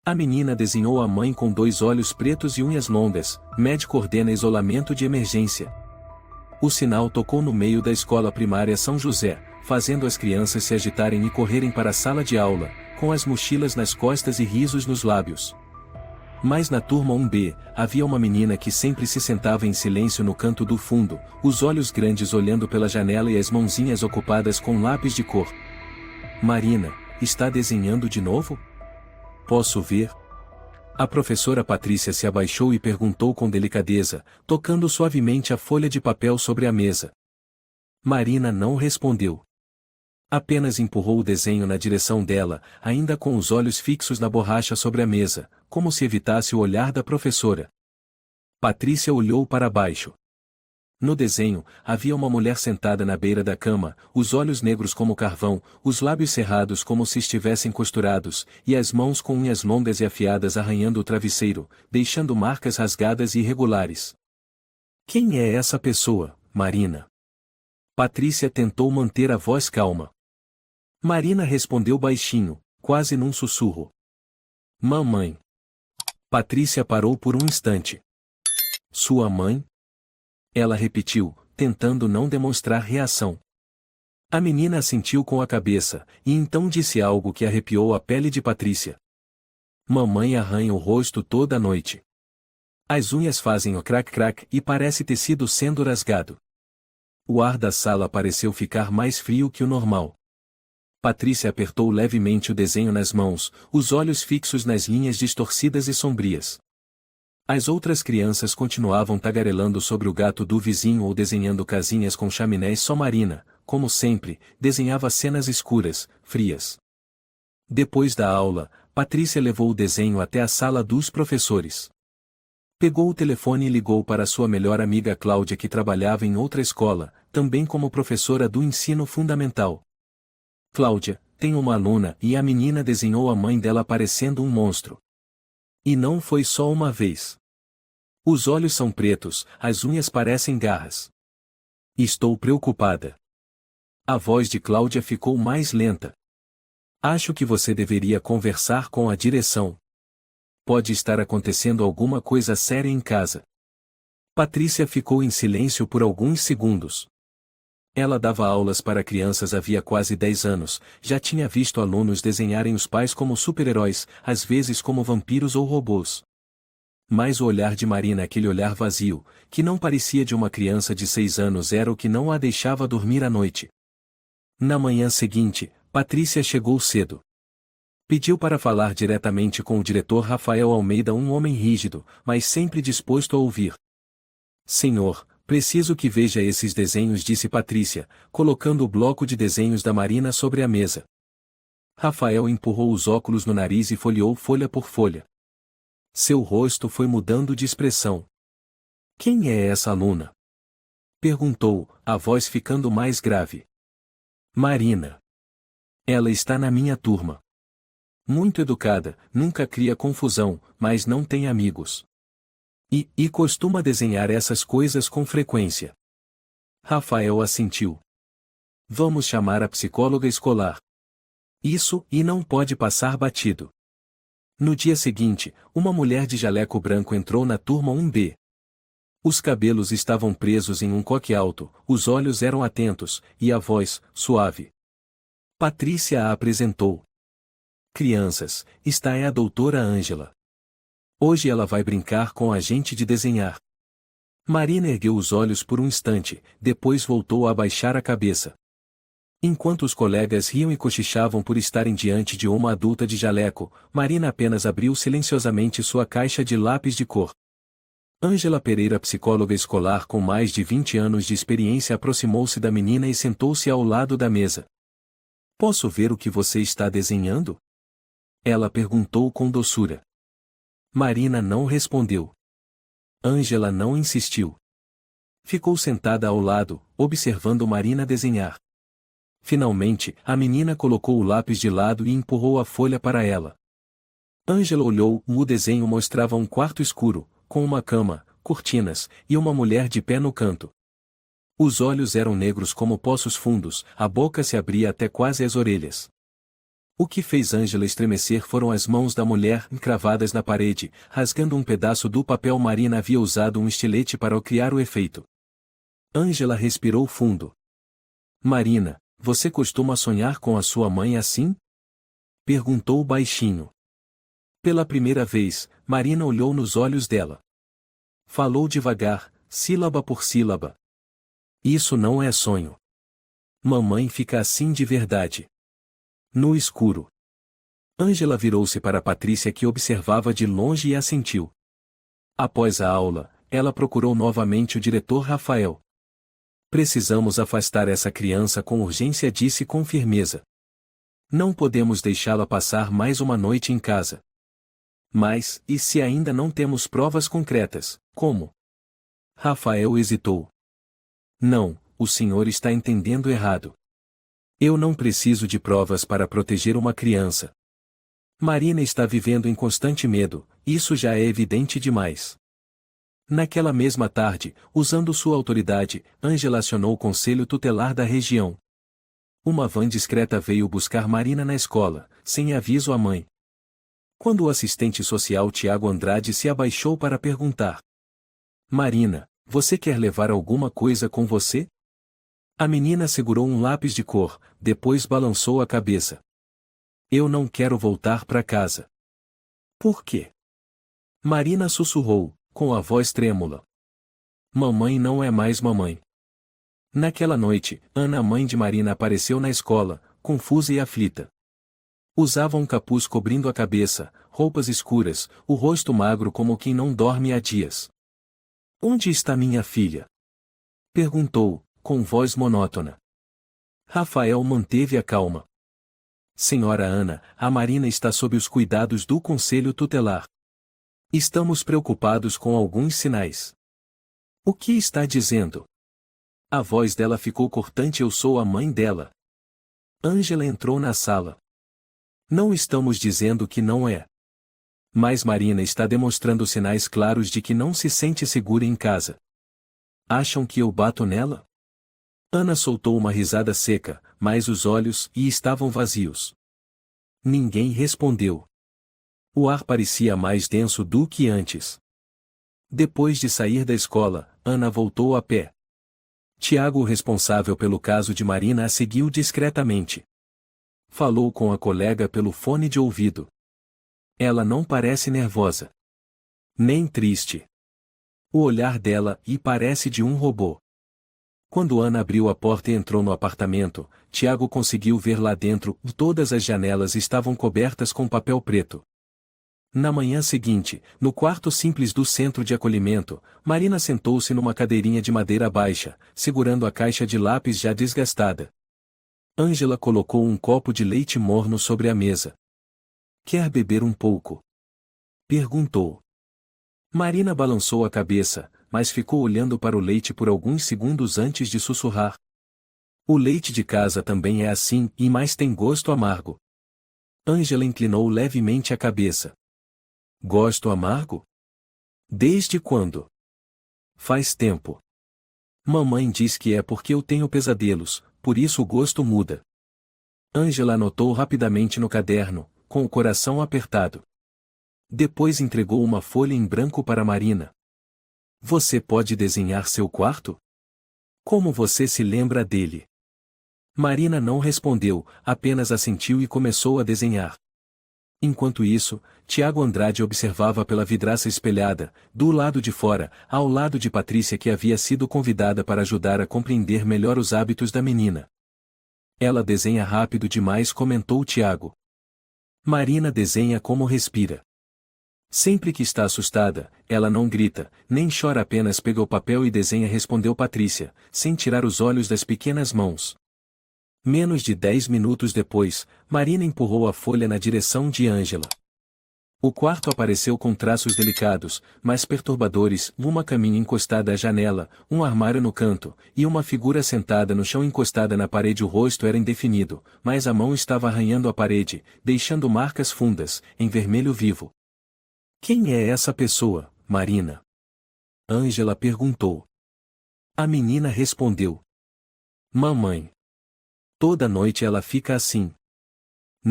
A menina desenhou a mãe com 2 olhos pretos e unhas longas. Médico ordena isolamento de emergência. O sinal tocou no meio da escola primária São José, fazendo as crianças se agitarem e correrem para a sala de aula, com as mochilas nas costas e risos nos lábios. Mas na turma 1B, havia uma menina que sempre se sentava em silêncio no canto do fundo, os olhos grandes olhando pela janela e as mãozinhas ocupadas com lápis de cor. Marina, está desenhando de novo? Posso ver? A professora Patrícia se abaixou e perguntou com delicadeza, tocando suavemente a folha de papel sobre a mesa. Marina não respondeu. Apenas empurrou o desenho na direção dela, ainda com os olhos fixos na borracha sobre a mesa, como se evitasse o olhar da professora. Patrícia olhou para baixo. No desenho, havia uma mulher sentada na beira da cama, os olhos negros como carvão, os lábios cerrados como se estivessem costurados, e as mãos com unhas longas e afiadas arranhando o travesseiro, deixando marcas rasgadas e irregulares. Quem é essa pessoa, Marina? Patrícia tentou manter a voz calma. Marina respondeu baixinho, quase num sussurro. Mamãe. Patrícia parou por um instante. Sua mãe? Ela repetiu, tentando não demonstrar reação. A menina assentiu com a cabeça, e então disse algo que arrepiou a pele de Patrícia. Mamãe arranha o rosto toda a noite. As unhas fazem o crac-crac e parece tecido sendo rasgado. O ar da sala pareceu ficar mais frio que o normal. Patrícia apertou levemente o desenho nas mãos, os olhos fixos nas linhas distorcidas e sombrias. As outras crianças continuavam tagarelando sobre o gato do vizinho ou desenhando casinhas com chaminés. Só Marina, como sempre, desenhava cenas escuras, frias. Depois da aula, Patrícia levou o desenho até a sala dos professores. Pegou o telefone e ligou para sua melhor amiga Cláudia, que trabalhava em outra escola, também como professora do ensino fundamental. Cláudia, tem uma aluna e a menina desenhou a mãe dela parecendo um monstro. E não foi só uma vez. Os olhos são pretos, as unhas parecem garras. Estou preocupada. A voz de Cláudia ficou mais lenta. Acho que você deveria conversar com a direção. Pode estar acontecendo alguma coisa séria em casa. Patrícia ficou em silêncio por alguns segundos. Ela dava aulas para crianças havia quase 10 anos, já tinha visto alunos desenharem os pais como super-heróis, às vezes como vampiros ou robôs. Mas o olhar de Marina, aquele olhar vazio, que não parecia de uma criança de 6 anos, era o que não a deixava dormir à noite. Na manhã seguinte, Patrícia chegou cedo. Pediu para falar diretamente com o diretor Rafael Almeida, um homem rígido, mas sempre disposto a ouvir. Senhor, preciso que veja esses desenhos, disse Patrícia, colocando o bloco de desenhos da Marina sobre a mesa. Rafael empurrou os óculos no nariz e folheou folha por folha. Seu rosto foi mudando de expressão. Quem é essa aluna? Perguntou, a voz ficando mais grave. Marina. Ela está na minha turma. Muito educada, nunca cria confusão, mas não tem amigos. E costuma desenhar essas coisas com frequência. Rafael assentiu. Vamos chamar a psicóloga escolar. Isso, e não pode passar batido. No dia seguinte, uma mulher de jaleco branco entrou na turma 1B. Os cabelos estavam presos em um coque alto, os olhos eram atentos, e a voz, suave. Patrícia a apresentou. Crianças, esta é a doutora Ângela. Hoje ela vai brincar com a gente de desenhar. Marina ergueu os olhos por um instante, depois voltou a baixar a cabeça. Enquanto os colegas riam e cochichavam por estarem diante de uma adulta de jaleco, Marina apenas abriu silenciosamente sua caixa de lápis de cor. Ângela Pereira, psicóloga escolar com mais de 20 anos de experiência, aproximou-se da menina e sentou-se ao lado da mesa. Posso ver o que você está desenhando? Ela perguntou com doçura. Marina não respondeu. Ângela não insistiu. Ficou sentada ao lado, observando Marina desenhar. Finalmente, a menina colocou o lápis de lado e empurrou a folha para ela. Ângela olhou, o desenho mostrava um quarto escuro, com uma cama, cortinas, e uma mulher de pé no canto. Os olhos eram negros como poços fundos, a boca se abria até quase as orelhas. O que fez Ângela estremecer foram as mãos da mulher encravadas na parede, rasgando um pedaço do papel. Marina havia usado um estilete para criar o efeito. Ângela respirou fundo. Marina, você costuma sonhar com a sua mãe assim? Perguntou baixinho. Pela primeira vez, Marina olhou nos olhos dela. Falou devagar, sílaba por sílaba. Isso não é sonho. Mamãe fica assim de verdade. No escuro. Ângela virou-se para Patrícia, que observava de longe, e assentiu. Após a aula, ela procurou novamente o diretor Rafael. Precisamos afastar essa criança com urgência, disse com firmeza. Não podemos deixá-la passar mais uma noite em casa. Mas, e se ainda não temos provas concretas, como? Rafael hesitou. Não, o senhor está entendendo errado. Eu não preciso de provas para proteger uma criança. Marina está vivendo em constante medo, isso já é evidente demais. Naquela mesma tarde, usando sua autoridade, Ângela acionou o conselho tutelar da região. Uma van discreta veio buscar Marina na escola, sem aviso à mãe. Quando o assistente social Tiago Andrade se abaixou para perguntar: Marina, você quer levar alguma coisa com você? A menina segurou um lápis de cor, depois balançou a cabeça. Eu não quero voltar para casa. Por quê? Marina sussurrou, com a voz trêmula. Mamãe não é mais mamãe. Naquela noite, Ana, a mãe de Marina, apareceu na escola, confusa e aflita. Usava um capuz cobrindo a cabeça, roupas escuras, o rosto magro como quem não dorme há dias. Onde está minha filha? Perguntou, com voz monótona. Rafael manteve a calma. Senhora Ana, a Marina está sob os cuidados do conselho tutelar. Estamos preocupados com alguns sinais. O que está dizendo? A voz dela ficou cortante. Eu sou a mãe dela. Ângela entrou na sala. Não estamos dizendo que não é. Mas Marina está demonstrando sinais claros de que não se sente segura em casa. Acham que eu bato nela? Ana soltou uma risada seca, mas os olhos estavam vazios. Ninguém respondeu. O ar parecia mais denso do que antes. Depois de sair da escola, Ana voltou a pé. Tiago, o responsável pelo caso de Marina, a seguiu discretamente. Falou com a colega pelo fone de ouvido. Ela não parece nervosa. Nem triste. O olhar dela parece de um robô. Quando Ana abriu a porta e entrou no apartamento, Tiago conseguiu ver lá dentro, todas as janelas estavam cobertas com papel preto. Na manhã seguinte, no quarto simples do centro de acolhimento, Marina sentou-se numa cadeirinha de madeira baixa, segurando a caixa de lápis já desgastada. Ângela colocou um copo de leite morno sobre a mesa. Quer beber um pouco? Perguntou. Marina balançou a cabeça, mas ficou olhando para o leite por alguns segundos antes de sussurrar. O leite de casa também é assim, mas tem gosto amargo. Ângela inclinou levemente a cabeça. Gosto amargo? Desde quando? Faz tempo. Mamãe diz que é porque eu tenho pesadelos, por isso o gosto muda. Ângela anotou rapidamente no caderno, com o coração apertado. Depois entregou uma folha em branco para Marina. Você pode desenhar seu quarto? Como você se lembra dele? Marina não respondeu, apenas assentiu e começou a desenhar. Enquanto isso, Tiago Andrade observava pela vidraça espelhada, do lado de fora, ao lado de Patrícia, que havia sido convidada para ajudar a compreender melhor os hábitos da menina. Ela desenha rápido demais, comentou Tiago. Marina desenha como respira. Sempre que está assustada, ela não grita, nem chora, apenas pega o papel e desenha, respondeu Patrícia, sem tirar os olhos das pequenas mãos. Menos de 10 minutos depois, Marina empurrou a folha na direção de Ângela. O quarto apareceu com traços delicados, mas perturbadores, uma caminha encostada à janela, um armário no canto, e uma figura sentada no chão encostada na parede. O rosto era indefinido, mas a mão estava arranhando a parede, deixando marcas fundas, em vermelho vivo. Quem é essa pessoa, Marina? Ângela perguntou. A menina respondeu. Mamãe. Toda noite ela fica assim.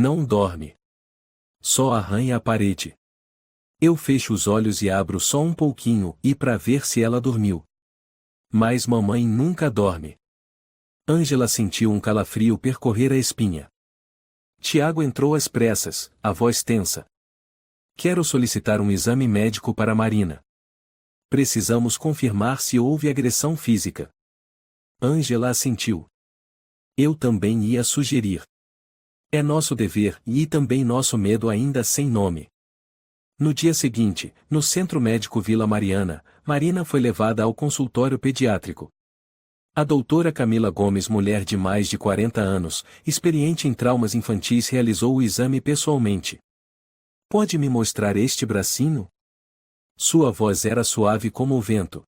Não dorme. Só arranha a parede. Eu fecho os olhos e abro só um pouquinho e para ver se ela dormiu. Mas mamãe nunca dorme. Ângela sentiu um calafrio percorrer a espinha. Tiago entrou às pressas, a voz tensa. Quero solicitar um exame médico para Marina. Precisamos confirmar se houve agressão física. Ângela assentiu. Eu também ia sugerir. É nosso dever e também nosso medo ainda sem nome. No dia seguinte, no Centro Médico Vila Mariana, Marina foi levada ao consultório pediátrico. A doutora Camila Gomes, mulher de mais de 40 anos, experiente em traumas infantis, realizou o exame pessoalmente. Pode me mostrar este bracinho? Sua voz era suave como o vento.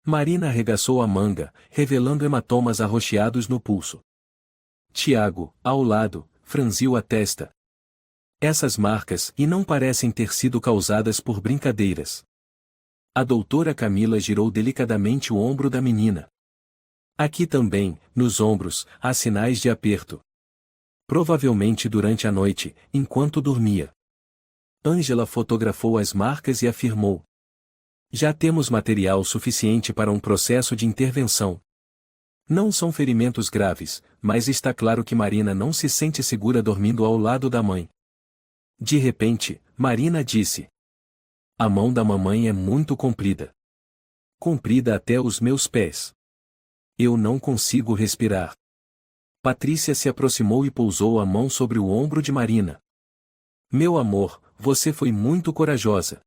Marina arregaçou a manga, revelando hematomas arroxeados no pulso. Tiago, ao lado, franziu a testa. Essas marcas e não parecem ter sido causadas por brincadeiras. A doutora Camila girou delicadamente o ombro da menina. Aqui também, nos ombros, há sinais de aperto. Provavelmente durante a noite, enquanto dormia. Ângela fotografou as marcas e afirmou. Já temos material suficiente para um processo de intervenção. Não são ferimentos graves, mas está claro que Marina não se sente segura dormindo ao lado da mãe. De repente, Marina disse. A mão da mamãe é muito comprida. Comprida até os meus pés. Eu não consigo respirar. Patrícia se aproximou e pousou a mão sobre o ombro de Marina. Meu amor, você foi muito corajosa.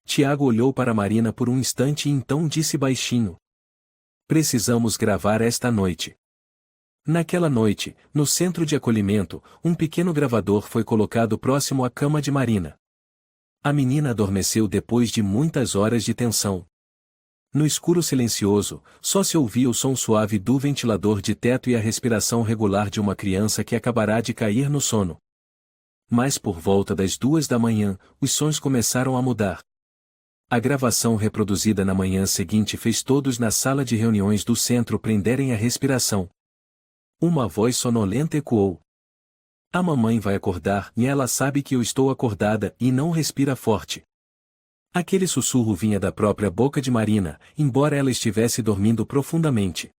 Tiago olhou para Marina por um instante e então disse baixinho. Precisamos gravar esta noite. Naquela noite, no centro de acolhimento, um pequeno gravador foi colocado próximo à cama de Marina. A menina adormeceu depois de muitas horas de tensão. No escuro silencioso, só se ouvia o som suave do ventilador de teto e a respiração regular de uma criança que acabará de cair no sono. Mas por volta das 2 da manhã, os sons começaram a mudar. A gravação reproduzida na manhã seguinte fez todos na sala de reuniões do centro prenderem a respiração. Uma voz sonolenta ecoou. A mamãe vai acordar e ela sabe que eu estou acordada e não respira forte. Aquele sussurro vinha da própria boca de Marina, embora ela estivesse dormindo profundamente.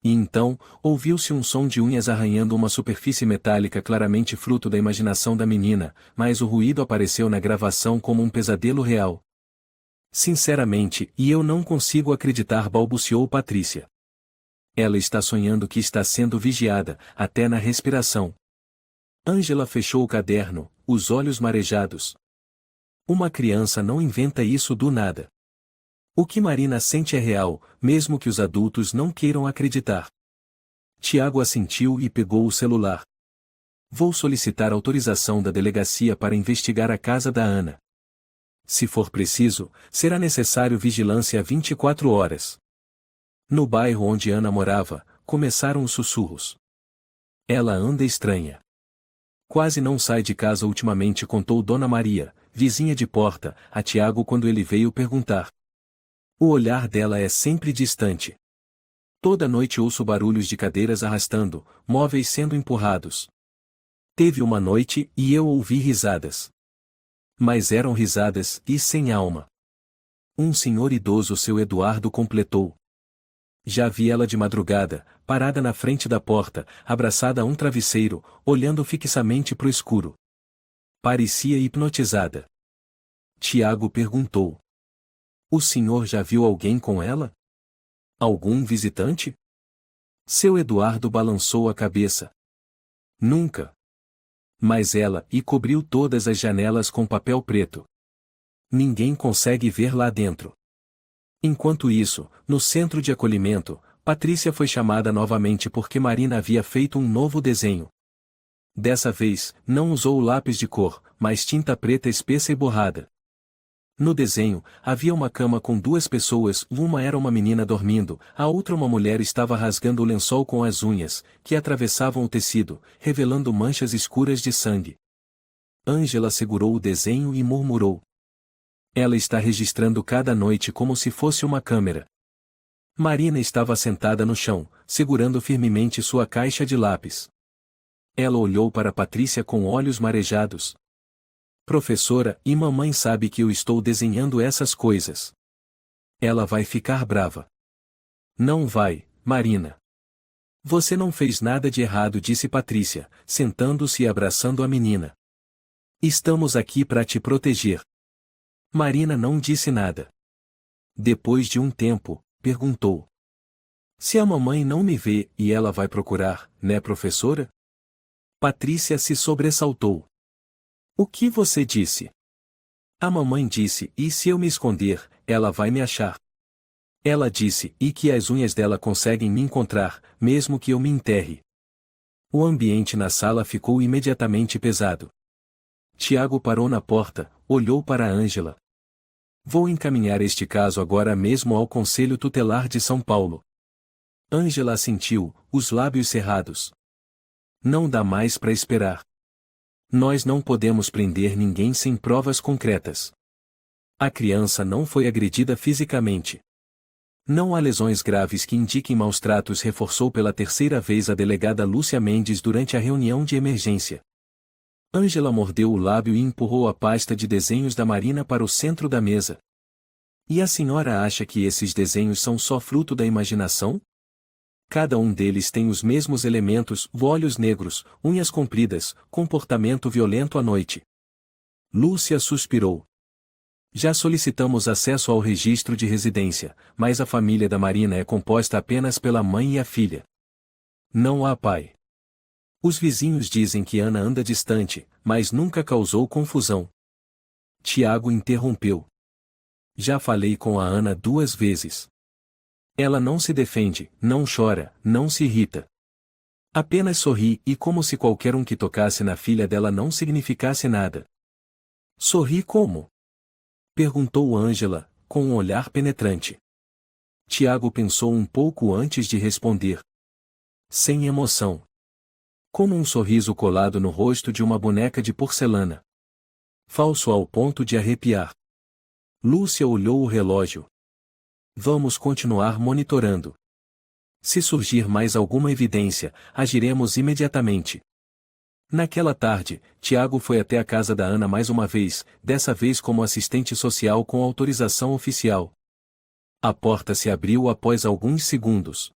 E então, ouviu-se um som de unhas arranhando uma superfície metálica, claramente fruto da imaginação da menina, mas o ruído apareceu na gravação como um pesadelo real. Sinceramente, e eu não consigo acreditar, balbuciou Patrícia. Ela está sonhando que está sendo vigiada, até na respiração. Ângela fechou o caderno, os olhos marejados. Uma criança não inventa isso do nada. O que Marina sente é real, mesmo que os adultos não queiram acreditar. Tiago assentiu e pegou o celular. Vou solicitar autorização da delegacia para investigar a casa da Ana. Se for preciso, será necessário vigilância 24 horas. No bairro onde Ana morava, começaram os sussurros. Ela anda estranha. Quase não sai de casa ultimamente, contou Dona Maria, vizinha de porta, a Tiago quando ele veio perguntar. O olhar dela é sempre distante. Toda noite ouço barulhos de cadeiras arrastando, móveis sendo empurrados. Teve uma noite e eu ouvi risadas. Mas eram risadas e sem alma. Um senhor idoso, seu Eduardo, completou. Já vi ela de madrugada, parada na frente da porta, abraçada a um travesseiro, olhando fixamente pro escuro. Parecia hipnotizada. Tiago perguntou. O senhor já viu alguém com ela? Algum visitante? Seu Eduardo balançou a cabeça. Nunca. Mas ela e cobriu todas as janelas com papel preto. Ninguém consegue ver lá dentro. Enquanto isso, no centro de acolhimento, Patrícia foi chamada novamente porque Marina havia feito um novo desenho. Dessa vez, não usou lápis de cor, mas tinta preta espessa e borrada. No desenho, havia uma cama com 2 pessoas, uma era uma menina dormindo, a outra uma mulher estava rasgando o lençol com as unhas, que atravessavam o tecido, revelando manchas escuras de sangue. Ângela segurou o desenho e murmurou. Ela está registrando cada noite como se fosse uma câmera. Marina estava sentada no chão, segurando firmemente sua caixa de lápis. Ela olhou para Patrícia com olhos marejados. Professora, e mamãe sabe que eu estou desenhando essas coisas. Ela vai ficar brava. Não vai, Marina. Você não fez nada de errado, disse Patrícia, sentando-se e abraçando a menina. Estamos aqui para te proteger. Marina não disse nada. Depois de um tempo, perguntou. Se a mamãe não me vê, e ela vai procurar, né, professora? Patrícia se sobressaltou. O que você disse? A mamãe disse, e se eu me esconder, ela vai me achar. Ela disse, e que as unhas dela conseguem me encontrar, mesmo que eu me enterre. O ambiente na sala ficou imediatamente pesado. Tiago parou na porta, olhou para Ângela. Vou encaminhar este caso agora mesmo ao Conselho Tutelar de São Paulo. Ângela assentiu, os lábios cerrados. Não dá mais para esperar. Nós não podemos prender ninguém sem provas concretas. A criança não foi agredida fisicamente. Não há lesões graves que indiquem maus tratos, reforçou pela terceira vez a delegada Lúcia Mendes durante a reunião de emergência. Ângela mordeu o lábio e empurrou a pasta de desenhos da Marina para o centro da mesa. E a senhora acha que esses desenhos são só fruto da imaginação? Cada um deles tem os mesmos elementos: olhos negros, unhas compridas, comportamento violento à noite. Lúcia suspirou. Já solicitamos acesso ao registro de residência, mas a família da Marina é composta apenas pela mãe e a filha. Não há pai. Os vizinhos dizem que Ana anda distante, mas nunca causou confusão. Tiago interrompeu. Já falei com a Ana 2 vezes. Ela não se defende, não chora, não se irrita. Apenas sorri, e como se qualquer um que tocasse na filha dela não significasse nada. Sorri como? Perguntou Ângela, com um olhar penetrante. Tiago pensou um pouco antes de responder. Sem emoção. Como um sorriso colado no rosto de uma boneca de porcelana. Falso ao ponto de arrepiar. Lúcia olhou o relógio. Vamos continuar monitorando. Se surgir mais alguma evidência, agiremos imediatamente. Naquela tarde, Tiago foi até a casa da Ana mais uma vez, dessa vez como assistente social com autorização oficial. A porta se abriu após alguns segundos.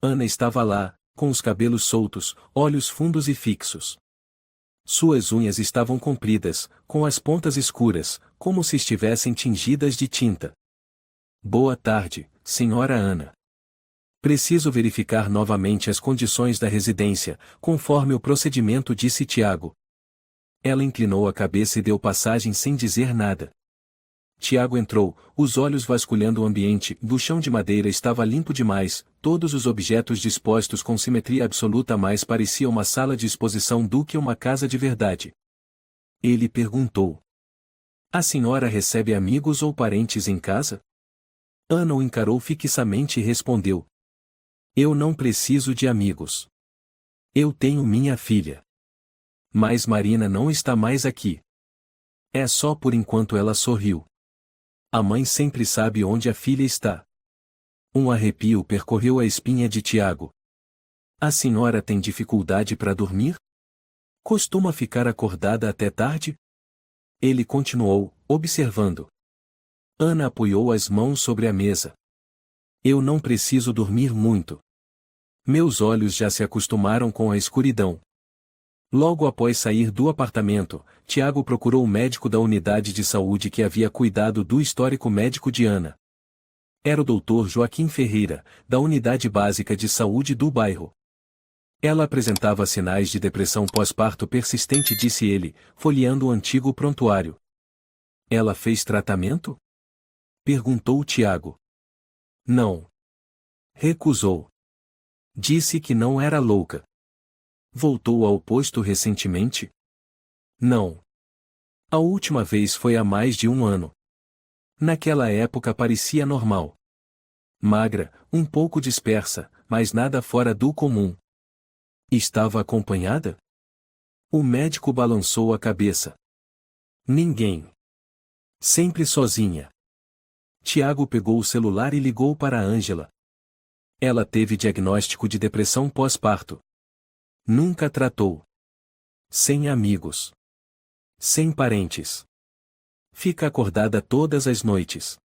Ana estava lá, com os cabelos soltos, olhos fundos e fixos. Suas unhas estavam compridas, com as pontas escuras, como se estivessem tingidas de tinta. Boa tarde, senhora Ana. Preciso verificar novamente as condições da residência, conforme o procedimento, disse Tiago. Ela inclinou a cabeça e deu passagem sem dizer nada. Tiago entrou, os olhos vasculhando o ambiente. O chão de madeira estava limpo demais, todos os objetos dispostos com simetria absoluta, mais parecia uma sala de exposição do que uma casa de verdade. Ele perguntou. A senhora recebe amigos ou parentes em casa? Ana o encarou fixamente e respondeu. Eu não preciso de amigos. Eu tenho minha filha. Mas Marina não está mais aqui. É só por enquanto, ela sorriu. A mãe sempre sabe onde a filha está. Um arrepio percorreu a espinha de Tiago. A senhora tem dificuldade para dormir? Costuma ficar acordada até tarde? Ele continuou, observando. Ana apoiou as mãos sobre a mesa. Eu não preciso dormir muito. Meus olhos já se acostumaram com a escuridão. Logo após sair do apartamento, Tiago procurou o médico da unidade de saúde que havia cuidado do histórico médico de Ana. Era o Dr. Joaquim Ferreira, da unidade básica de saúde do bairro. Ela apresentava sinais de depressão pós-parto persistente, disse ele, folheando o antigo prontuário. Ela fez tratamento? Perguntou Tiago. Não. Recusou. Disse que não era louca. Voltou ao posto recentemente? Não. A última vez foi há mais de 1 ano. Naquela época parecia normal. Magra, um pouco dispersa, mas nada fora do comum. Estava acompanhada? O médico balançou a cabeça. Ninguém. Sempre sozinha. Tiago pegou o celular e ligou para Ângela. Ela teve diagnóstico de depressão pós-parto. Nunca tratou. Sem amigos. Sem parentes. Fica acordada todas as noites.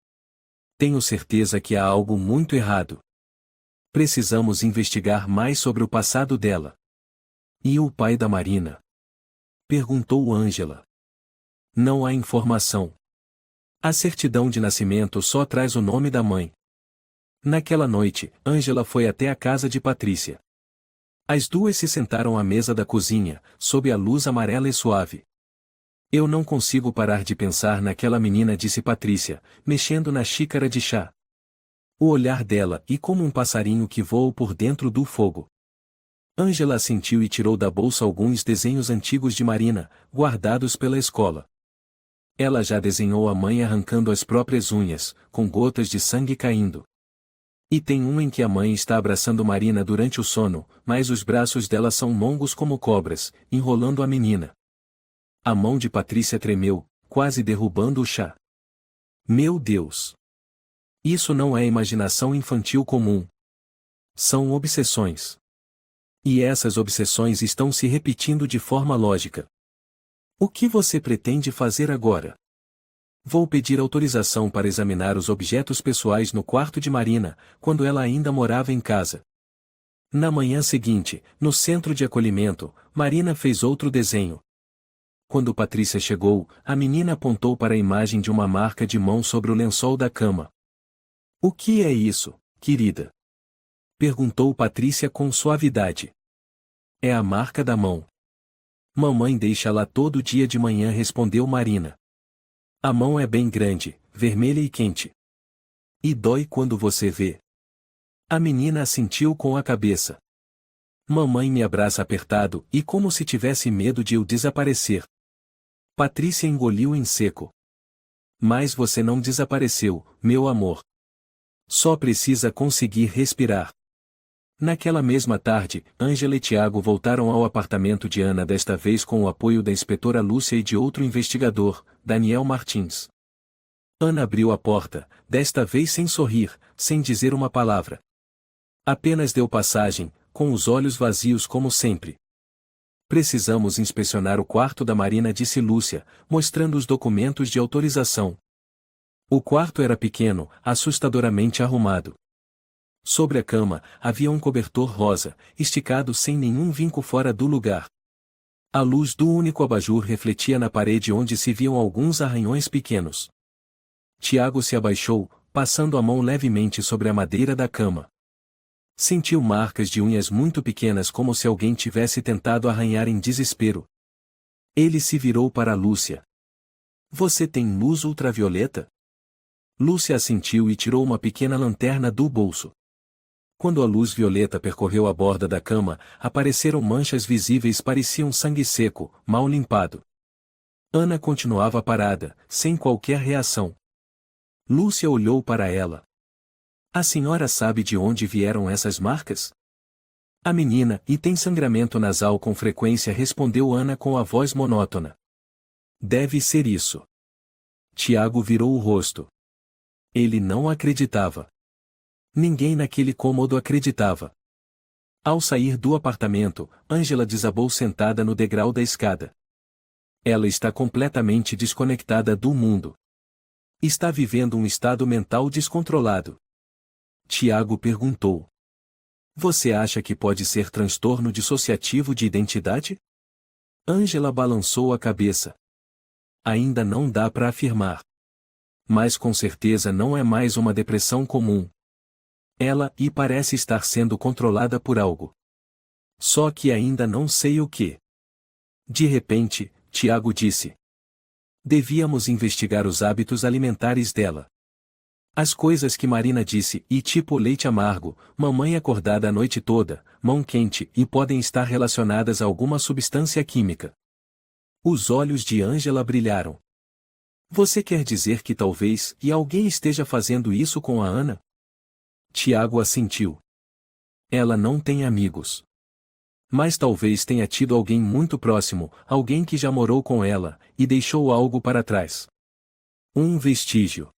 Tenho certeza que há algo muito errado. Precisamos investigar mais sobre o passado dela. E o pai da Marina? Perguntou Ângela. Não há informação. A certidão de nascimento só traz o nome da mãe. Naquela noite, Ângela foi até a casa de Patrícia. As duas se sentaram à mesa da cozinha, sob a luz amarela e suave. Eu não consigo parar de pensar naquela menina, disse Patrícia, mexendo na xícara de chá. O olhar dela é como um passarinho que voa por dentro do fogo. Ângela assentiu e tirou da bolsa alguns desenhos antigos de Marina, guardados pela escola. Ela já desenhou a mãe arrancando as próprias unhas, com gotas de sangue caindo. E tem um em que a mãe está abraçando Marina durante o sono, mas os braços dela são longos como cobras, enrolando a menina. A mão de Patrícia tremeu, quase derrubando o chá. Meu Deus! Isso não é imaginação infantil comum. São obsessões. E essas obsessões estão se repetindo de forma lógica. O que você pretende fazer agora? Vou pedir autorização para examinar os objetos pessoais no quarto de Marina, quando ela ainda morava em casa. Na manhã seguinte, no centro de acolhimento, Marina fez outro desenho. Quando Patrícia chegou, a menina apontou para a imagem de uma marca de mão sobre o lençol da cama. O que é isso, querida? Perguntou Patrícia com suavidade. É a marca da mão. Mamãe deixa lá todo dia de manhã, respondeu Marina. A mão é bem grande, vermelha e quente. E dói quando você vê. A menina assentiu com a cabeça. Mamãe me abraça apertado e como se tivesse medo de eu desaparecer. Patrícia engoliu em seco. Mas você não desapareceu, meu amor. Só precisa conseguir respirar. Naquela mesma tarde, Ângela e Tiago voltaram ao apartamento de Ana, desta vez com o apoio da inspetora Lúcia e de outro investigador, Daniel Martins. Ana abriu a porta, desta vez sem sorrir, sem dizer uma palavra. Apenas deu passagem, com os olhos vazios como sempre. Precisamos inspecionar o quarto da Marina, disse Lúcia, mostrando os documentos de autorização. O quarto era pequeno, assustadoramente arrumado. Sobre a cama, havia um cobertor rosa, esticado sem nenhum vinco fora do lugar. A luz do único abajur refletia na parede onde se viam alguns arranhões pequenos. Tiago se abaixou, passando a mão levemente sobre a madeira da cama. Sentiu marcas de unhas muito pequenas, como se alguém tivesse tentado arranhar em desespero. Ele se virou para Lúcia. Você tem luz ultravioleta? Lúcia assentiu e tirou uma pequena lanterna do bolso. Quando a luz violeta percorreu a borda da cama, apareceram manchas visíveis, pareciam sangue seco, mal limpado. Ana continuava parada, sem qualquer reação. Lúcia olhou para ela. A senhora sabe de onde vieram essas marcas? A menina, e tem sangramento nasal com frequência, respondeu Ana com a voz monótona. Deve ser isso. Tiago virou o rosto. Ele não acreditava. Ninguém naquele cômodo acreditava. Ao sair do apartamento, Ângela desabou sentada no degrau da escada. Ela está completamente desconectada do mundo. Está vivendo um estado mental descontrolado. Tiago perguntou. Você acha que pode ser transtorno dissociativo de identidade? Ângela balançou a cabeça. Ainda não dá para afirmar. Mas com certeza não é mais uma depressão comum. Ela parece estar sendo controlada por algo. Só que ainda não sei o que. De repente, Tiago disse. Devíamos investigar os hábitos alimentares dela. As coisas que Marina disse, tipo leite amargo, mamãe acordada a noite toda, mão quente, podem estar relacionadas a alguma substância química. Os olhos de Ângela brilharam. Você quer dizer que talvez alguém esteja fazendo isso com a Ana? Tiago assentiu. Ela não tem amigos. Mas talvez tenha tido alguém muito próximo, alguém que já morou com ela, e deixou algo para trás. Um vestígio.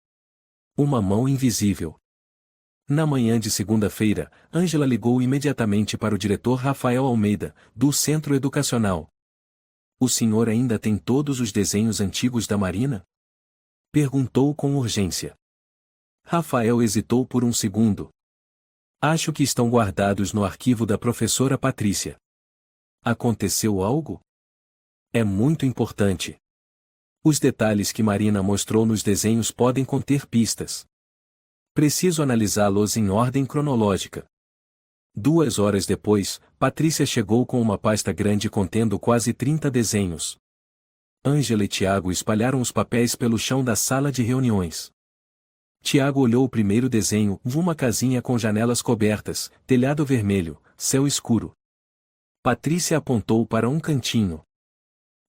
Uma mão invisível. Na manhã de segunda-feira, Ângela ligou imediatamente para o diretor Rafael Almeida, do Centro Educacional. O senhor ainda tem todos os desenhos antigos da Marina? Perguntou com urgência. Rafael hesitou por um segundo. Acho que estão guardados no arquivo da professora Patrícia. Aconteceu algo? É muito importante. Os detalhes que Marina mostrou nos desenhos podem conter pistas. Preciso analisá-los em ordem cronológica. 2 horas depois, Patrícia chegou com uma pasta grande contendo quase 30 desenhos. Ângela e Tiago espalharam os papéis pelo chão da sala de reuniões. Tiago olhou o primeiro desenho, uma casinha com janelas cobertas, telhado vermelho, céu escuro. Patrícia apontou para um cantinho.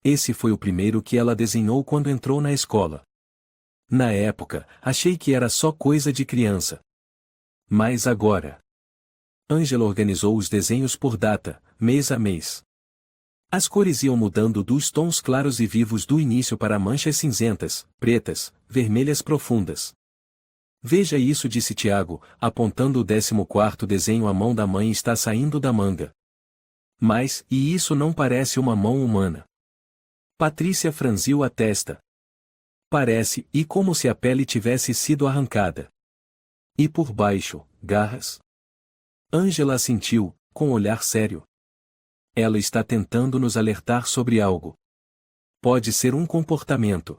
Esse foi o primeiro que ela desenhou quando entrou na escola. Na época, achei que era só coisa de criança. Mas agora... Ângela organizou os desenhos por data, mês a mês. As cores iam mudando dos tons claros e vivos do início para manchas cinzentas, pretas, vermelhas profundas. Veja isso, disse Tiago, apontando o 14º desenho. A mão da mãe está saindo da manga. Mas, e isso não parece uma mão humana? Patrícia franziu a testa. Parece, e como se a pele tivesse sido arrancada. E por baixo, garras? Ângela assentiu, com olhar sério. Ela está tentando nos alertar sobre algo. Pode ser um comportamento.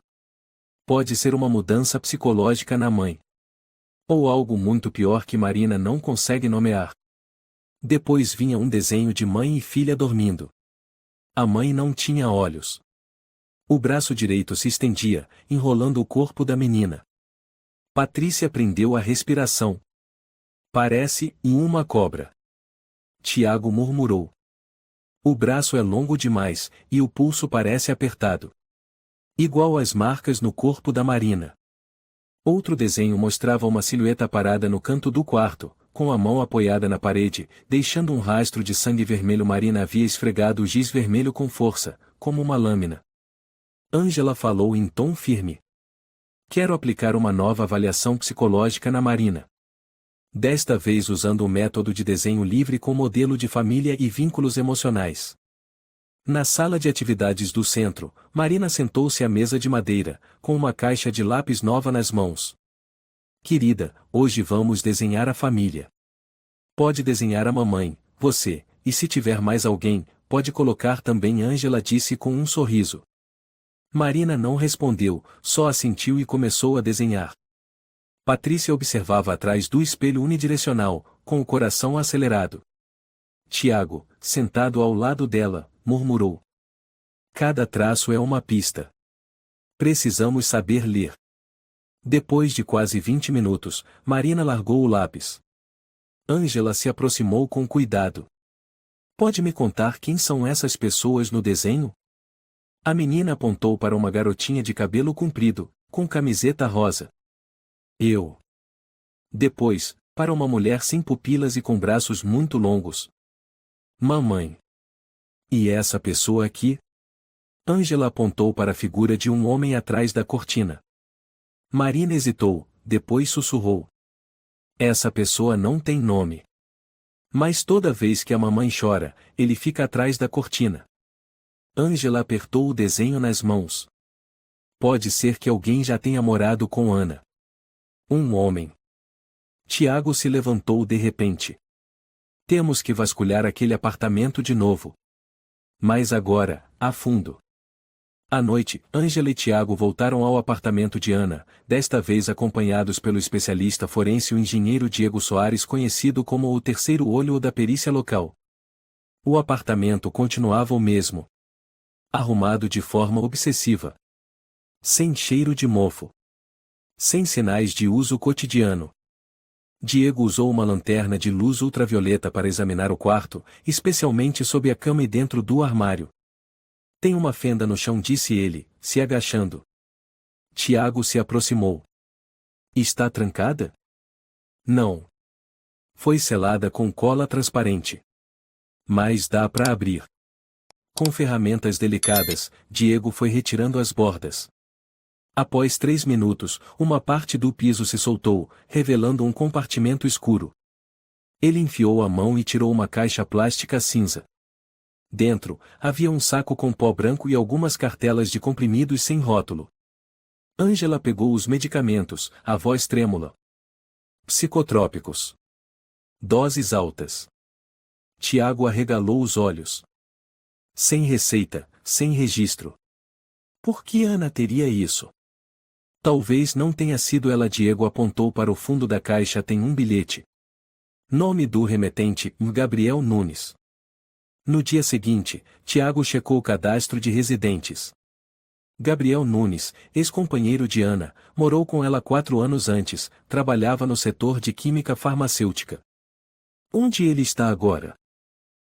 Pode ser uma mudança psicológica na mãe. Ou algo muito pior que Marina não consegue nomear. Depois vinha um desenho de mãe e filha dormindo. A mãe não tinha olhos. O braço direito se estendia, enrolando o corpo da menina. Patrícia prendeu a respiração. Parece uma cobra. Tiago murmurou. O braço é longo demais, e o pulso parece apertado. Igual às marcas no corpo da Marina. Outro desenho mostrava uma silhueta parada no canto do quarto, com a mão apoiada na parede, deixando um rastro de sangue vermelho. Marina havia esfregado o giz vermelho com força, como uma lâmina. Ângela falou em tom firme. Quero aplicar uma nova avaliação psicológica na Marina. Desta vez usando o método de desenho livre com modelo de família e vínculos emocionais. Na sala de atividades do centro, Marina sentou-se à mesa de madeira, com uma caixa de lápis nova nas mãos. Querida, hoje vamos desenhar a família. Pode desenhar a mamãe, você, e se tiver mais alguém, pode colocar também. Ângela disse com um sorriso. Marina não respondeu, só assentiu e começou a desenhar. Patrícia observava atrás do espelho unidirecional, com o coração acelerado. Tiago, sentado ao lado dela, murmurou. Cada traço é uma pista. Precisamos saber ler. Depois de quase 20 minutos, Marina largou o lápis. Ângela se aproximou com cuidado. Pode me contar quem são essas pessoas no desenho? A menina apontou para uma garotinha de cabelo comprido, com camiseta rosa. Eu. Depois, para uma mulher sem pupilas e com braços muito longos. Mamãe. E essa pessoa aqui? Ângela apontou para a figura de um homem atrás da cortina. Marina hesitou, depois sussurrou. Essa pessoa não tem nome. Mas toda vez que a mamãe chora, ele fica atrás da cortina. Ângela apertou o desenho nas mãos. Pode ser que alguém já tenha morado com Ana. Um homem. Tiago se levantou de repente. Temos que vasculhar aquele apartamento de novo. Mas agora, a fundo. À noite, Ângela e Tiago voltaram ao apartamento de Ana, desta vez acompanhados pelo especialista forense, o engenheiro Diego Soares, conhecido como o terceiro olho da perícia local. O apartamento continuava o mesmo. Arrumado de forma obsessiva. Sem cheiro de mofo. Sem sinais de uso cotidiano. Diego usou uma lanterna de luz ultravioleta para examinar o quarto, especialmente sob a cama e dentro do armário. Tem uma fenda no chão, disse ele, se agachando. Tiago se aproximou. Está trancada? Não. Foi selada com cola transparente. Mas dá para abrir. Com ferramentas delicadas, Diego foi retirando as bordas. Após 3 minutos, uma parte do piso se soltou, revelando um compartimento escuro. Ele enfiou a mão e tirou uma caixa plástica cinza. Dentro, havia um saco com pó branco e algumas cartelas de comprimidos sem rótulo. Ângela pegou os medicamentos, a voz trêmula. Psicotrópicos. Doses altas. Tiago arregalou os olhos. Sem receita, sem registro. Por que Ana teria isso? Talvez não tenha sido ela. Diego apontou para o fundo da caixa. Tem um bilhete. Nome do remetente, Gabriel Nunes. No dia seguinte, Tiago checou o cadastro de residentes. Gabriel Nunes, ex-companheiro de Ana, morou com ela 4 anos antes, trabalhava no setor de química farmacêutica. Onde ele está agora?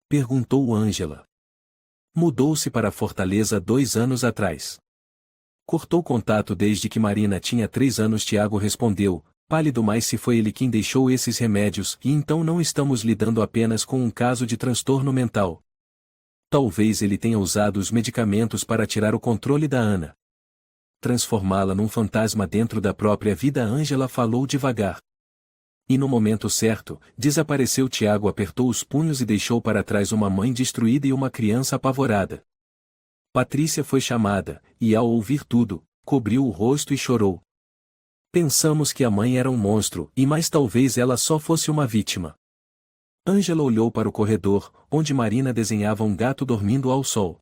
Perguntou Ângela. Mudou-se para Fortaleza 2 anos atrás. Cortou contato desde que Marina tinha 3 anos. Tiago respondeu, pálido, mas se foi ele quem deixou esses remédios, e então não estamos lidando apenas com um caso de transtorno mental. Talvez ele tenha usado os medicamentos para tirar o controle da Ana. Transformá-la num fantasma dentro da própria vida. Ângela falou devagar. E no momento certo, desapareceu. Tiago apertou os punhos e deixou para trás uma mãe destruída e uma criança apavorada. Patrícia foi chamada, e ao ouvir tudo, cobriu o rosto e chorou. Pensamos que a mãe era um monstro, mas talvez ela só fosse uma vítima. Ângela olhou para o corredor, onde Marina desenhava um gato dormindo ao sol.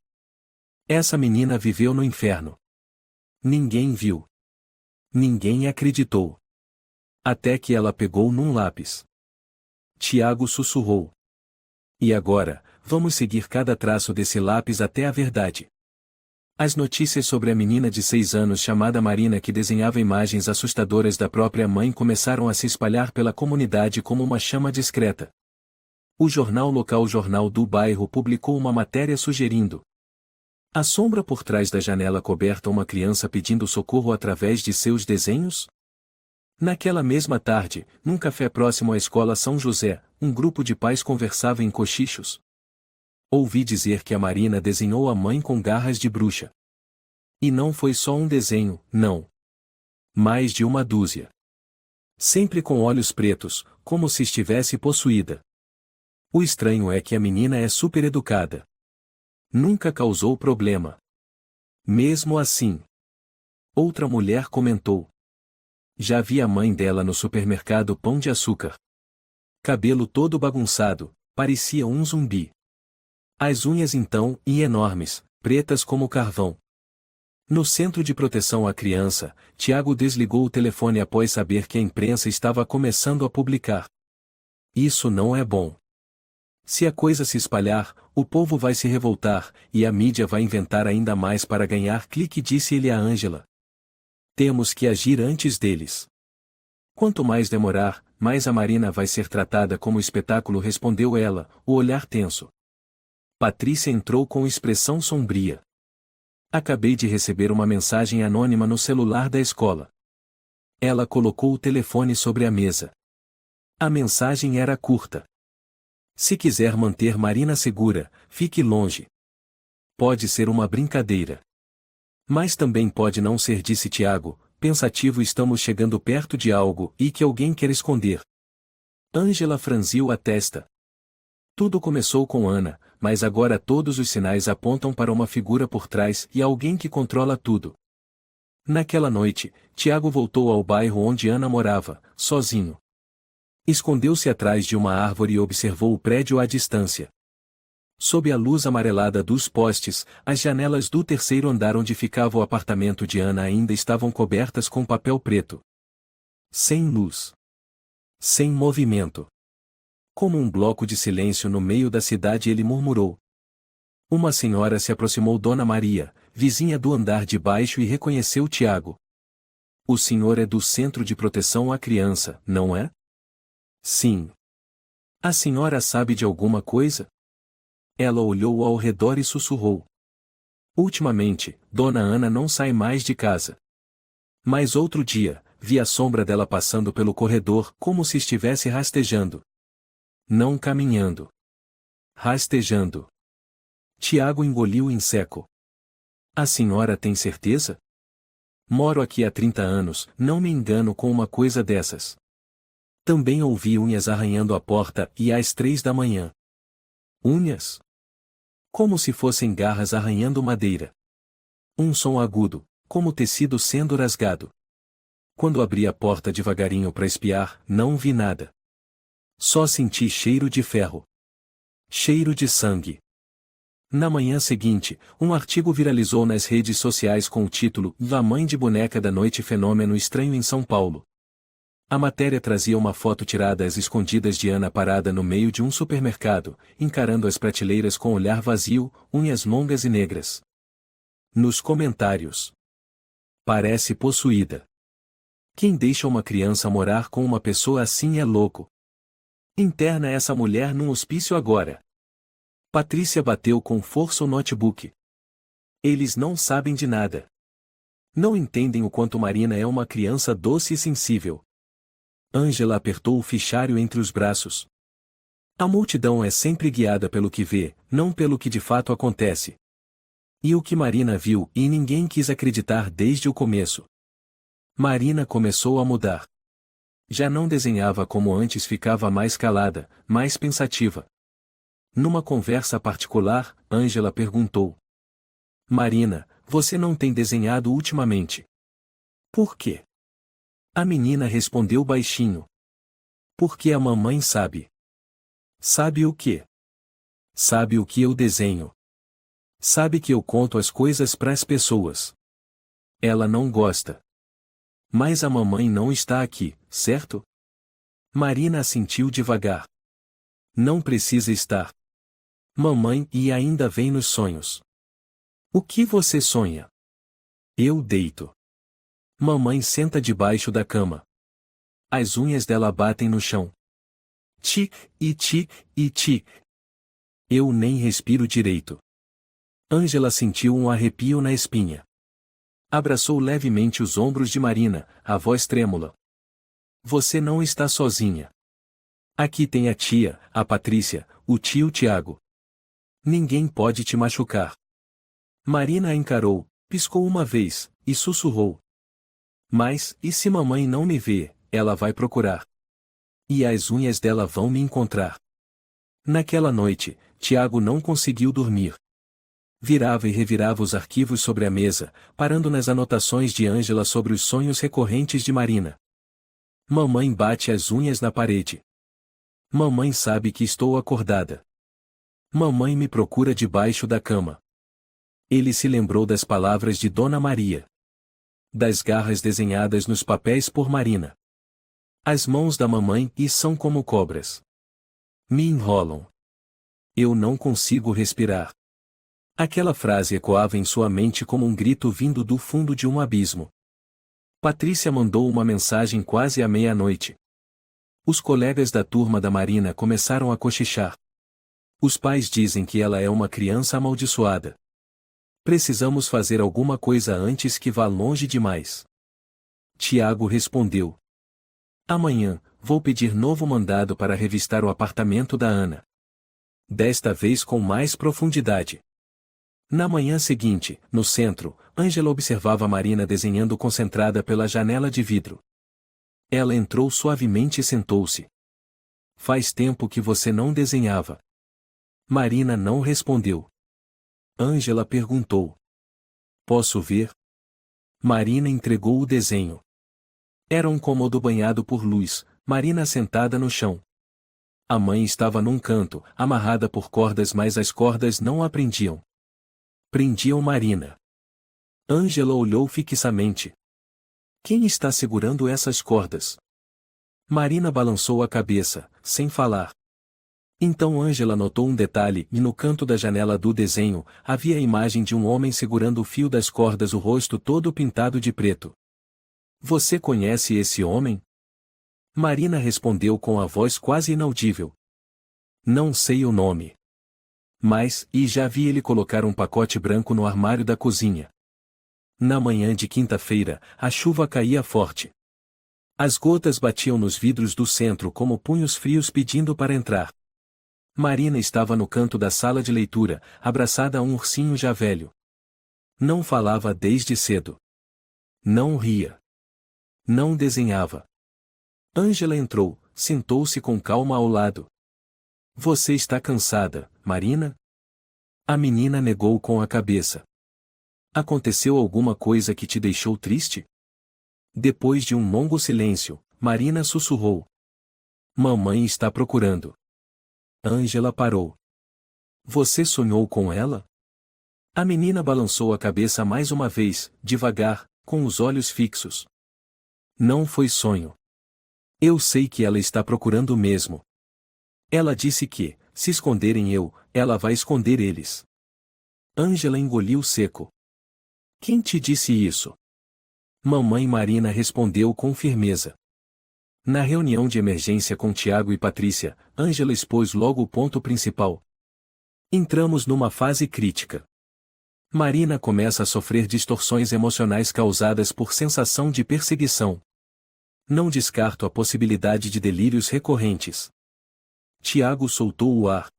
Essa menina viveu no inferno. Ninguém viu. Ninguém acreditou. Até que ela pegou num lápis. Tiago sussurrou. E agora, vamos seguir cada traço desse lápis até a verdade. As notícias sobre a menina de 6 anos chamada Marina que desenhava imagens assustadoras da própria mãe começaram a se espalhar pela comunidade como uma chama discreta. O jornal local, o Jornal do Bairro, publicou uma matéria sugerindo: a sombra por trás da janela coberta, uma criança pedindo socorro através de seus desenhos? Naquela mesma tarde, num café próximo à escola São José, um grupo de pais conversava em cochichos. Ouvi dizer que a Marina desenhou a mãe com garras de bruxa. E não foi só um desenho, não. Mais de uma dúzia. Sempre com olhos pretos, como se estivesse possuída. O estranho é que a menina é super educada. Nunca causou problema. Mesmo assim. Outra mulher comentou. Já vi a mãe dela no supermercado Pão de Açúcar. Cabelo todo bagunçado, parecia um zumbi. As unhas então, e enormes, pretas como carvão. No Centro de Proteção à Criança, Tiago desligou o telefone após saber que a imprensa estava começando a publicar. Isso não é bom. Se a coisa se espalhar, o povo vai se revoltar, e a mídia vai inventar ainda mais para ganhar clique, disse ele a Ângela. Temos que agir antes deles. Quanto mais demorar, mais a Marina vai ser tratada como espetáculo, respondeu ela, o olhar tenso. Patrícia entrou com expressão sombria. Acabei de receber uma mensagem anônima no celular da escola. Ela colocou o telefone sobre a mesa. A mensagem era curta. Se quiser manter Marina segura, fique longe. Pode ser uma brincadeira. Mas também pode não ser, disse Tiago, pensativo. Estamos chegando perto de algo, e que alguém quer esconder. Ângela franziu a testa. Tudo começou com Ana, mas agora todos os sinais apontam para uma figura por trás e alguém que controla tudo. Naquela noite, Tiago voltou ao bairro onde Ana morava, sozinho. Escondeu-se atrás de uma árvore e observou o prédio à distância. Sob a luz amarelada dos postes, as janelas do 3º andar onde ficava o apartamento de Ana ainda estavam cobertas com papel preto. Sem luz. Sem movimento. Como um bloco de silêncio no meio da cidade, ele murmurou. Uma senhora se aproximou, Dona Maria, vizinha do andar de baixo, e reconheceu Tiago. O senhor é do Centro de Proteção à Criança, não é? Sim. A senhora sabe de alguma coisa? Ela olhou ao redor e sussurrou. Ultimamente, Dona Ana não sai mais de casa. Mas outro dia, vi a sombra dela passando pelo corredor, como se estivesse rastejando. Não caminhando. Rastejando. Tiago engoliu em seco. A senhora tem certeza? Moro aqui há 30 anos, não me engano com uma coisa dessas. Também ouvi unhas arranhando a porta e às 3 da manhã. Unhas? Como se fossem garras arranhando madeira. Um som agudo, como tecido sendo rasgado. Quando abri a porta devagarinho para espiar, não vi nada. Só senti cheiro de ferro. Cheiro de sangue. Na manhã seguinte, um artigo viralizou nas redes sociais com o título "A mãe de boneca da noite fenômeno estranho em São Paulo". A matéria trazia uma foto tirada às escondidas de Ana parada no meio de um supermercado, encarando as prateleiras com olhar vazio, unhas longas e negras. Nos comentários: parece possuída. Quem deixa uma criança morar com uma pessoa assim é louco. Interna essa mulher num hospício agora. Patrícia bateu com força o notebook. Eles não sabem de nada. Não entendem o quanto Marina é uma criança doce e sensível. Ângela apertou o fichário entre os braços. A multidão é sempre guiada pelo que vê, não pelo que de fato acontece. E o que Marina viu e ninguém quis acreditar desde o começo. Marina começou a mudar. Já não desenhava como antes, ficava mais calada, mais pensativa. Numa conversa particular, Ângela perguntou: Marina, você não tem desenhado ultimamente? Por quê? A menina respondeu baixinho: porque a mamãe sabe. Sabe o quê? Sabe o que eu desenho. Sabe que eu conto as coisas pras pessoas. Ela não gosta. Mas a mamãe não está aqui, certo? Marina assentiu devagar. Não precisa estar. Mamãe e ainda vem nos sonhos. O que você sonha? Eu deito. Mamãe senta debaixo da cama. As unhas dela batem no chão. Tic, e tic, e tic. Eu nem respiro direito. Ângela sentiu um arrepio na espinha. Abraçou levemente os ombros de Marina, a voz trêmula. Você não está sozinha. Aqui tem a tia, a Patrícia, o tio Tiago. Ninguém pode te machucar. Marina a encarou, piscou uma vez, e sussurrou. Mas, e se mamãe não me vê, ela vai procurar. E as unhas dela vão me encontrar. Naquela noite, Tiago não conseguiu dormir. Virava e revirava os arquivos sobre a mesa, parando nas anotações de Ângela sobre os sonhos recorrentes de Marina. Mamãe bate as unhas na parede. Mamãe sabe que estou acordada. Mamãe me procura debaixo da cama. Ele se lembrou das palavras de Dona Maria. Das garras desenhadas nos papéis por Marina. As mãos da mamãe e são como cobras. Me enrolam. Eu não consigo respirar. Aquela frase ecoava em sua mente como um grito vindo do fundo de um abismo. Patrícia mandou uma mensagem quase à meia-noite. Os colegas da turma da Marina começaram a cochichar. Os pais dizem que ela é uma criança amaldiçoada. Precisamos fazer alguma coisa antes que vá longe demais. Tiago respondeu. Amanhã, vou pedir novo mandado para revistar o apartamento da Ana. Desta vez com mais profundidade. Na manhã seguinte, no centro, Ângela observava Marina desenhando concentrada pela janela de vidro. Ela entrou suavemente e sentou-se. Faz tempo que você não desenhava. Marina não respondeu. Ângela perguntou. Posso ver? Marina entregou o desenho. Era um cômodo banhado por luz, Marina sentada no chão. A mãe estava num canto, amarrada por cordas, mas as cordas não a prendiam. Prendiam Marina. Ângela olhou fixamente. Quem está segurando essas cordas? Marina balançou a cabeça, sem falar. Então Ângela notou um detalhe, e no canto da janela do desenho, havia a imagem de um homem segurando o fio das cordas, o rosto todo pintado de preto. Você conhece esse homem? Marina respondeu com a voz quase inaudível. Não sei o nome. Mas, e já vi ele colocar um pacote branco no armário da cozinha. Na manhã de quinta-feira, a chuva caía forte. As gotas batiam nos vidros do centro como punhos frios pedindo para entrar. Marina estava no canto da sala de leitura, abraçada a um ursinho já velho. Não falava desde cedo. Não ria. Não desenhava. Ângela entrou, sentou-se com calma ao lado. Você está cansada, Marina? A menina negou com a cabeça. Aconteceu alguma coisa que te deixou triste? Depois de um longo silêncio, Marina sussurrou. Mamãe está procurando. Ângela parou. Você sonhou com ela? A menina balançou a cabeça mais uma vez, devagar, com os olhos fixos. Não foi sonho. Eu sei que ela está procurando mesmo. Ela disse que, se esconderem ela vai esconder eles. Ângela engoliu seco. Quem te disse isso? Mamãe Marina respondeu com firmeza. Na reunião de emergência com Tiago e Patrícia, Ângela expôs logo o ponto principal. Entramos numa fase crítica. Marina começa a sofrer distorções emocionais causadas por sensação de perseguição. Não descarto a possibilidade de delírios recorrentes. Tiago soltou o ar.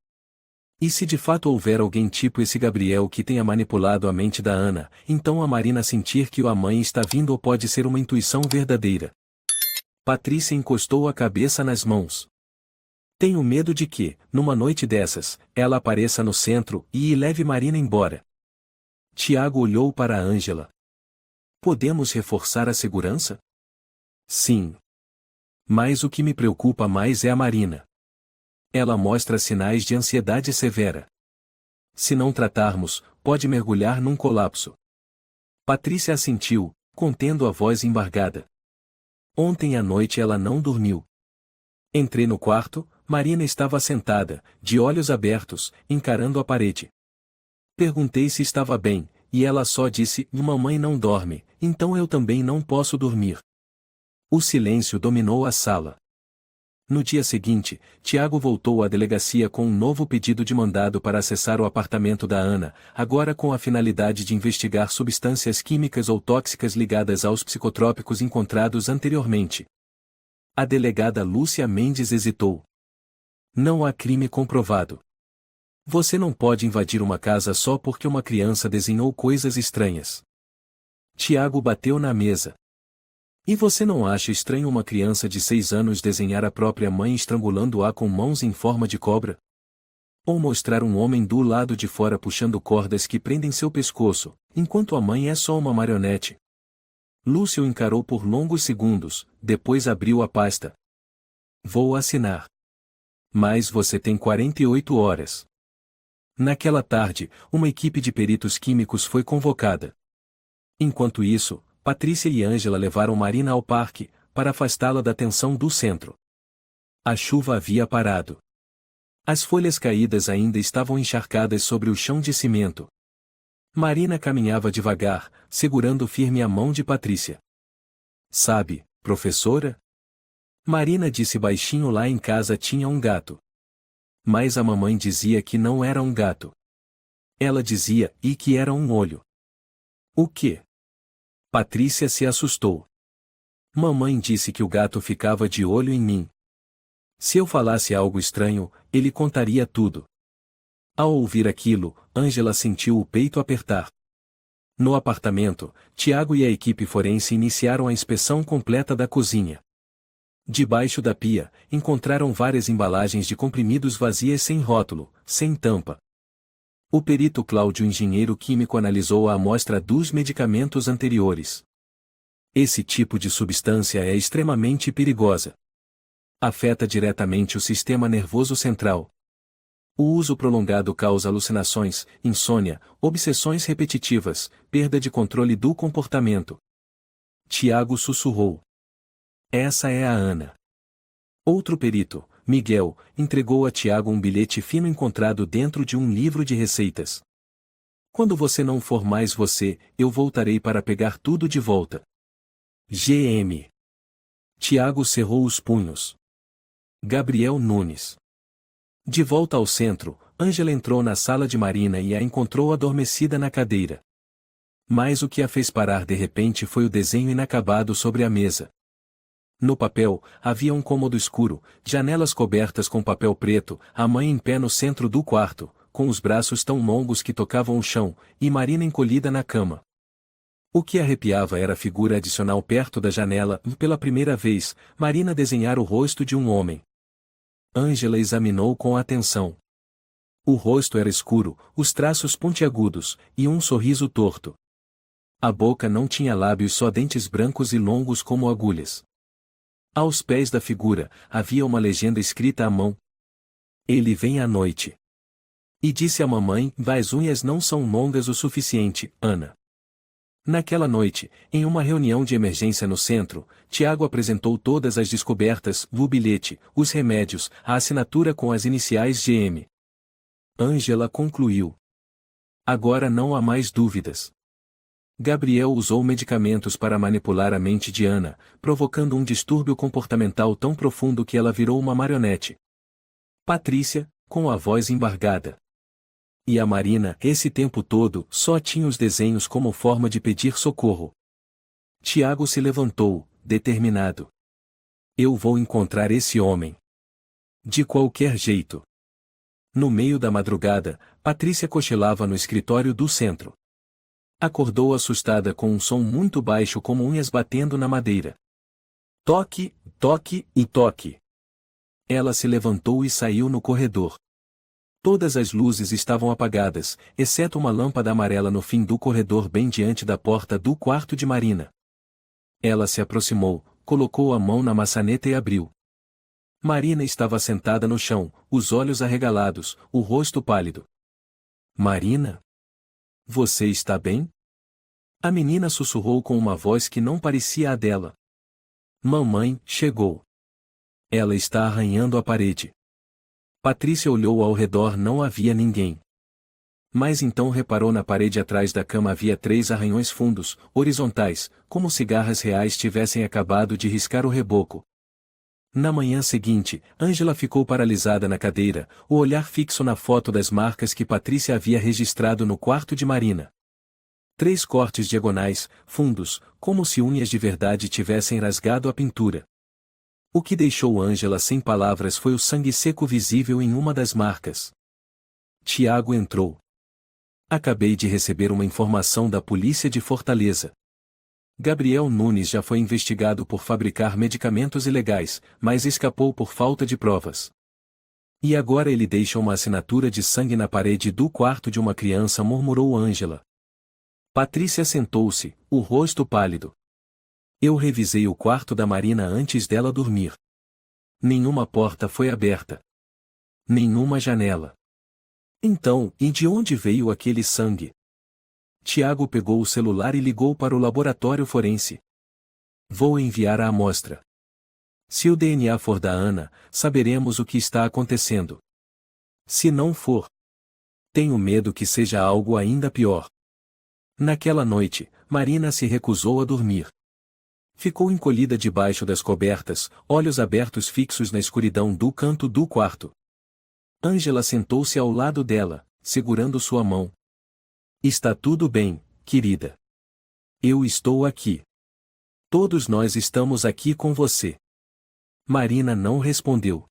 E se de fato houver alguém tipo esse Gabriel que tenha manipulado a mente da Ana, então a Marina sentir que a mãe está vindo ou pode ser uma intuição verdadeira. Patrícia encostou a cabeça nas mãos. Tenho medo de que, numa noite dessas, ela apareça no centro e leve Marina embora. Tiago olhou para Ângela. Podemos reforçar a segurança? Sim. Mas o que me preocupa mais é a Marina. Ela mostra sinais de ansiedade severa. Se não tratarmos, pode mergulhar num colapso. Patrícia assentiu, contendo a voz embargada. Ontem à noite ela não dormiu. Entrei no quarto, Marina estava sentada, de olhos abertos, encarando a parede. Perguntei se estava bem, e ela só disse: mamãe não dorme, então eu também não posso dormir. O silêncio dominou a sala. No dia seguinte, Tiago voltou à delegacia com um novo pedido de mandado para acessar o apartamento da Ana, agora com a finalidade de investigar substâncias químicas ou tóxicas ligadas aos psicotrópicos encontrados anteriormente. A delegada Lúcia Mendes hesitou. Não há crime comprovado. Você não pode invadir uma casa só porque uma criança desenhou coisas estranhas. Tiago bateu na mesa. E você não acha estranho uma criança de 6 anos desenhar a própria mãe estrangulando-a com mãos em forma de cobra? Ou mostrar um homem do lado de fora puxando cordas que prendem seu pescoço, enquanto a mãe é só uma marionete? Lúcio encarou por longos segundos, depois abriu a pasta. Vou assinar. Mas você tem 48 horas. Naquela tarde, uma equipe de peritos químicos foi convocada. Enquanto isso, Patrícia e Ângela levaram Marina ao parque, para afastá-la da tensão do centro. A chuva havia parado. As folhas caídas ainda estavam encharcadas sobre o chão de cimento. Marina caminhava devagar, segurando firme a mão de Patrícia. Sabe, professora? Marina disse baixinho: lá em casa tinha um gato. Mas a mamãe dizia que não era um gato. Ela dizia e que era um olho. O quê? Patrícia se assustou. Mamãe disse que o gato ficava de olho em mim. Se eu falasse algo estranho, ele contaria tudo. Ao ouvir aquilo, Ângela sentiu o peito apertar. No apartamento, Tiago e a equipe forense iniciaram a inspeção completa da cozinha. Debaixo da pia, encontraram várias embalagens de comprimidos vazias sem rótulo, sem tampa. O perito Cláudio, engenheiro químico, analisou a amostra dos medicamentos anteriores. Esse tipo de substância é extremamente perigosa. Afeta diretamente o sistema nervoso central. O uso prolongado causa alucinações, insônia, obsessões repetitivas, perda de controle do comportamento. Tiago sussurrou. Essa é a Ana. Outro perito, Miguel, entregou a Tiago um bilhete fino encontrado dentro de um livro de receitas. Quando você não for mais você, eu voltarei para pegar tudo de volta. GM. Tiago cerrou os punhos. Gabriel Nunes. De volta ao centro, Ângela entrou na sala de Marina e a encontrou adormecida na cadeira. Mas o que a fez parar de repente foi o desenho inacabado sobre a mesa. No papel, havia um cômodo escuro, janelas cobertas com papel preto, a mãe em pé no centro do quarto, com os braços tão longos que tocavam o chão, e Marina encolhida na cama. O que arrepiava era a figura adicional perto da janela, e pela primeira vez, Marina desenhara o rosto de um homem. Ângela examinou com atenção. O rosto era escuro, os traços pontiagudos, e um sorriso torto. A boca não tinha lábios, só dentes brancos e longos como agulhas. Aos pés da figura, havia uma legenda escrita à mão. Ele vem à noite. E disse à mamãe: as unhas não são longas o suficiente, Ana. Naquela noite, em uma reunião de emergência no centro, Tiago apresentou todas as descobertas, o bilhete, os remédios, a assinatura com as iniciais GM. Ângela concluiu. Agora não há mais dúvidas. Gabriel usou medicamentos para manipular a mente de Ana, provocando um distúrbio comportamental tão profundo que ela virou uma marionete. Patrícia, com a voz embargada. E a Marina, esse tempo todo, só tinha os desenhos como forma de pedir socorro. Tiago se levantou, determinado. Eu vou encontrar esse homem. De qualquer jeito. No meio da madrugada, Patrícia cochilava no escritório do centro. Acordou assustada com um som muito baixo como unhas batendo na madeira. Toque, toque e toque. Ela se levantou e saiu no corredor. Todas as luzes estavam apagadas, exceto uma lâmpada amarela no fim do corredor bem diante da porta do quarto de Marina. Ela se aproximou, colocou a mão na maçaneta e abriu. Marina estava sentada no chão, os olhos arregalados, o rosto pálido. Marina? Você está bem? A menina sussurrou com uma voz que não parecia a dela. Mamãe, chegou. Ela está arranhando a parede. Patrícia olhou ao redor, não havia ninguém. Mas então reparou na parede atrás da cama havia 3 arranhões fundos, horizontais, como se garras reais tivessem acabado de riscar o reboco. Na manhã seguinte, Ângela ficou paralisada na cadeira, o olhar fixo na foto das marcas que Patrícia havia registrado no quarto de Marina. 3 cortes diagonais, fundos, como se unhas de verdade tivessem rasgado a pintura. O que deixou Ângela sem palavras foi o sangue seco visível em uma das marcas. Tiago entrou. Acabei de receber uma informação da polícia de Fortaleza. Gabriel Nunes já foi investigado por fabricar medicamentos ilegais, mas escapou por falta de provas. E agora ele deixa uma assinatura de sangue na parede do quarto de uma criança, murmurou Ângela. Patrícia sentou-se, o rosto pálido. Eu revisei o quarto da Marina antes dela dormir. Nenhuma porta foi aberta. Nenhuma janela. Então, e de onde veio aquele sangue? Tiago pegou o celular e ligou para o laboratório forense. Vou enviar a amostra. Se o DNA for da Ana, saberemos o que está acontecendo. Se não for, tenho medo que seja algo ainda pior. Naquela noite, Marina se recusou a dormir. Ficou encolhida debaixo das cobertas, olhos abertos fixos na escuridão do canto do quarto. Ângela sentou-se ao lado dela, segurando sua mão. Está tudo bem, querida. Eu estou aqui. Todos nós estamos aqui com você. Marina não respondeu.